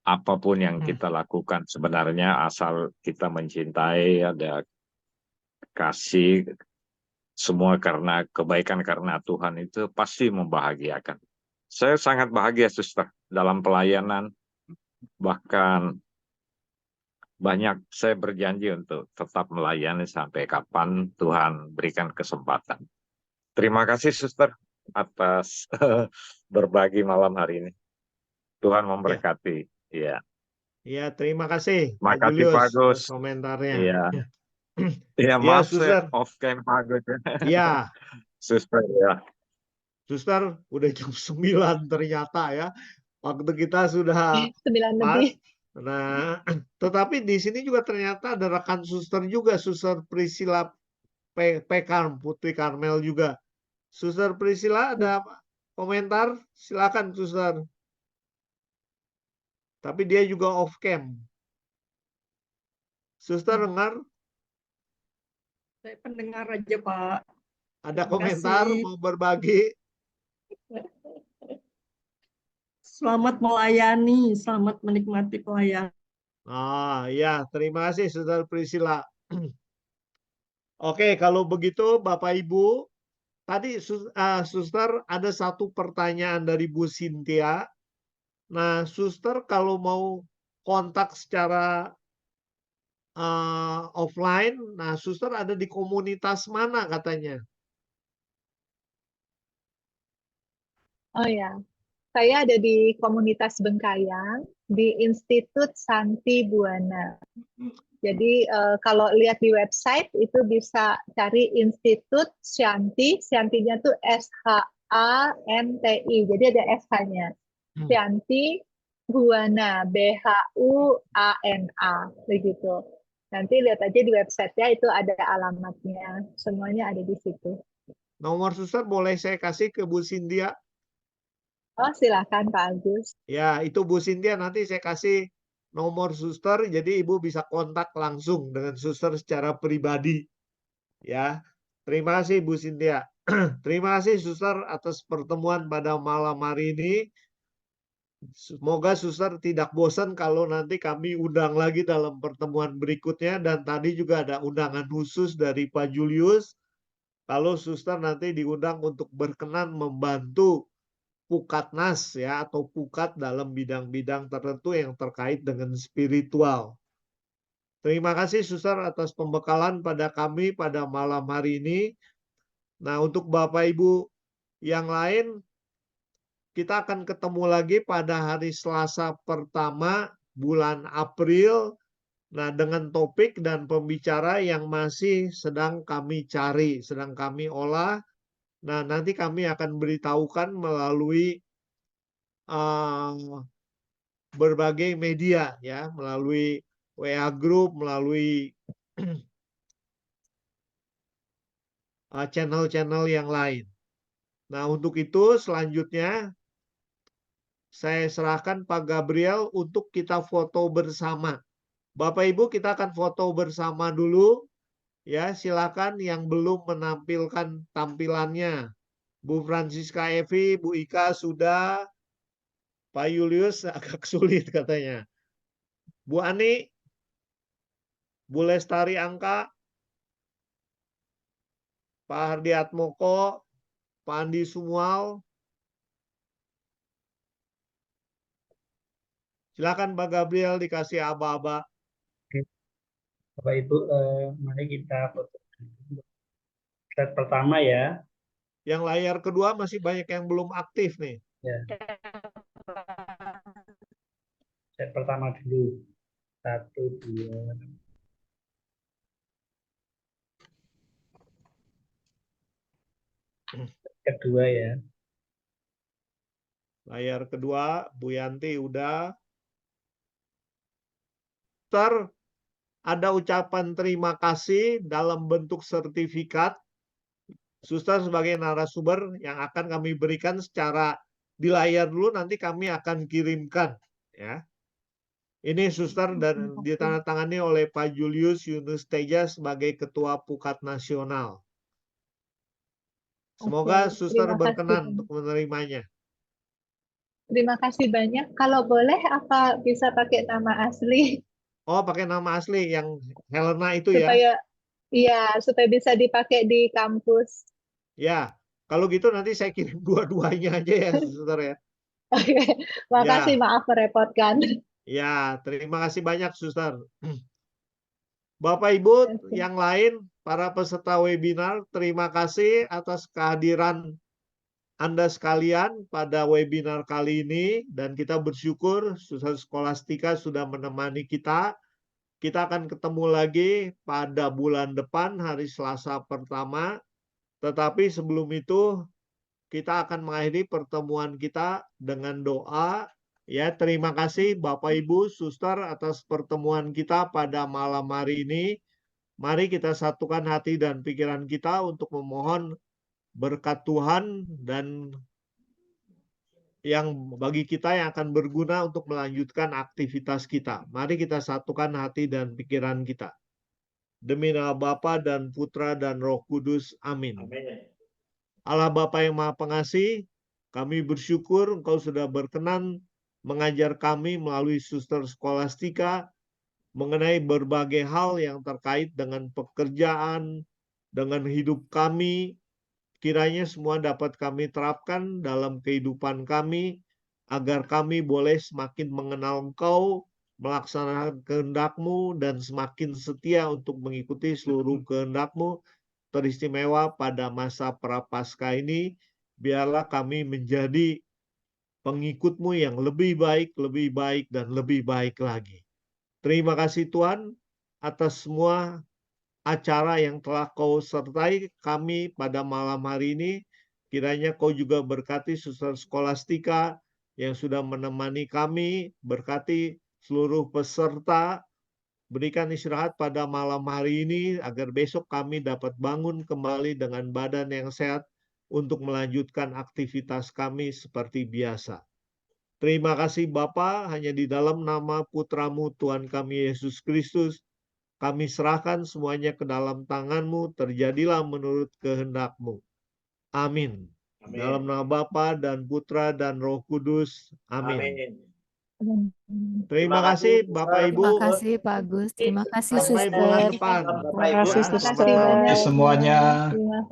S13: apapun yang kita lakukan sebenarnya asal kita mencintai, ada kasih, semua karena kebaikan karena Tuhan itu pasti membahagiakan. Saya sangat bahagia, Suster, dalam pelayanan. Bahkan banyak saya berjanji untuk tetap melayani sampai kapan Tuhan berikan kesempatan. Terima kasih, Suster, atas berbagi malam hari ini. Tuhan memberkati. Iya.
S1: Ya, terima kasih Pak
S13: Makasih,
S1: Julius
S13: Pak Agus.
S1: atas komentarnya.
S13: Iya.
S1: Ya.
S13: Iya,
S1: Ya,
S13: maaf
S1: Suster.
S13: saya off cam Pak Agus.
S1: Ya,
S13: Suster, ya.
S1: Suster, udah jam 9 ternyata ya. Waktu kita sudah
S3: 9
S1: pas.
S3: lebih.
S1: Nah, tetapi di sini juga ternyata ada rekan Suster juga, Suster Priscilla Pekarm, Putri Karmel juga. Suster Priscilla ada komentar? Silakan, Suster. Tapi dia juga off cam. Suster dengar?
S14: Saya pendengar aja, Pak.
S1: Ada
S14: Terima
S1: komentar
S14: kasih.
S1: mau berbagi?
S14: Selamat melayani, selamat menikmati pelayanan.
S1: Ya, terima kasih Suster Priscilla. Oke, kalau begitu Bapak Ibu, tadi Suster ada satu pertanyaan dari Bu Cynthia. Nah, Suster kalau mau kontak secara offline, nah Suster ada di komunitas mana katanya?
S3: Oh ya, saya ada di komunitas Bengkayang di Institut Santi Buana. Jadi kalau lihat di website itu bisa cari Institut Shanti, Shantinya tuh SHANTI, jadi ada SH-nya. Shanti Buana, BHUANA, begitu. Nanti lihat aja di website-nya itu ada alamatnya, semuanya ada di situ.
S1: Nomor Suster boleh saya kasih ke Bu Cynthia?
S3: Oh, silakan Pak Agus.
S1: Ya, itu Bu Cynthia nanti saya kasih nomor Suster, jadi Ibu bisa kontak langsung dengan Suster secara pribadi. Ya, terima kasih Bu Cynthia. Terima kasih Suster atas pertemuan pada malam hari ini. Semoga Suster tidak bosan kalau nanti kami undang lagi dalam pertemuan berikutnya. Dan tadi juga ada undangan khusus dari Pak Julius. Kalau Suster nanti diundang untuk berkenan membantu Pukatnas ya, atau Pukat dalam bidang-bidang tertentu yang terkait dengan spiritual. Terima kasih Suster atas pembekalan pada kami pada malam hari ini. Nah, untuk Bapak Ibu yang lain, kita akan ketemu lagi pada hari Selasa pertama bulan April. Nah, dengan topik dan pembicara yang masih sedang kami cari, sedang kami olah. Nah, nanti kami akan beritahukan melalui berbagai media ya, melalui WA Group, melalui channel-channel yang lain. Nah, untuk itu selanjutnya saya serahkan Pak Gabriel untuk kita foto bersama. Bapak Ibu, kita akan foto bersama dulu. Ya, silakan yang belum menampilkan tampilannya. Bu Francisca Evi, Bu Ika sudah. Pak Julius agak sulit katanya. Bu Ani, Bu Lestari Angka, Pak Hardi Atmoko, Pak Andi Sumual. Silakan Pak Gabriel dikasih aba-aba.
S15: Bapak Ibu, mari kita foto slide pertama ya.
S1: Yang layar kedua masih banyak yang belum aktif nih.
S15: Ya. Slide pertama dulu. 1, 2. Kedua ya.
S1: Layar kedua, Bu Yanti udah. Ada ucapan terima kasih dalam bentuk sertifikat. Suster sebagai narasumber yang akan kami berikan secara di layar dulu, nanti kami akan kirimkan. Ya. Ini Suster dan ditandatangani oleh Pak Julius Yunus Teja sebagai Ketua Pukat Nasional. Semoga Suster berkenan untuk menerimanya.
S3: Terima kasih banyak. Kalau boleh, apa bisa pakai nama asli
S1: Oh, pakai nama asli yang Helena itu ya?
S3: supaya supaya bisa dipakai di kampus.
S1: Ya, kalau gitu nanti saya kirim dua-duanya aja ya, Suster ya.
S3: Oke, makasih,
S1: Ya,
S3: maaf merepotkan.
S1: ya, terima kasih banyak, Suster. Bapak Ibu yang lain, para peserta webinar, terima kasih atas kehadiran Anda sekalian pada webinar kali ini, dan kita bersyukur Suster Skolastika sudah menemani kita. Kita akan ketemu lagi pada bulan depan, hari Selasa pertama. Tetapi sebelum itu, kita akan mengakhiri pertemuan kita dengan doa. Ya, terima kasih Bapak Ibu, Suster atas pertemuan kita pada malam hari ini. Mari kita satukan hati dan pikiran kita untuk memohon berkat Tuhan dan yang bagi kita yang akan berguna untuk melanjutkan aktivitas kita. Mari kita satukan hati dan pikiran kita. Demi nama Bapa dan Putra dan Roh Kudus. Amin. Allah Bapa yang Maha Pengasih, kami bersyukur Engkau sudah berkenan mengajar kami melalui Suster Skolastika mengenai berbagai hal yang terkait dengan pekerjaan, dengan hidup kami. Kiranya semua dapat kami terapkan dalam kehidupan kami, agar kami boleh semakin mengenal Engkau, melaksanakan kehendak-Mu, dan semakin setia untuk mengikuti seluruh kehendak-Mu, teristimewa pada masa Prapaskah ini. Biarlah kami menjadi pengikut-Mu yang lebih baik, dan lebih baik lagi. Terima kasih Tuhan atas semua acara yang telah Kau sertai kami pada malam hari ini. Kiranya Kau juga berkati Suster Skolastika yang sudah menemani kami, berkati seluruh peserta, berikan istirahat pada malam hari ini agar besok kami dapat bangun kembali dengan badan yang sehat untuk melanjutkan aktivitas kami seperti biasa. Terima kasih Bapa, hanya di dalam nama Putra-Mu Tuhan kami Yesus Kristus, kami serahkan semuanya ke dalam tangan-Mu, terjadilah menurut kehendak-Mu. Amin. Dalam nama Bapa dan Putra dan Roh Kudus. Amin. Terima kasih Bapak Ibu.
S12: Terima kasih Pak Agus. Terima kasih
S1: Sampai
S12: Suster.
S1: bulan depan.
S3: Terima kasih,
S1: Ya.
S3: semuanya.
S5: semuanya.
S3: Terima kasih.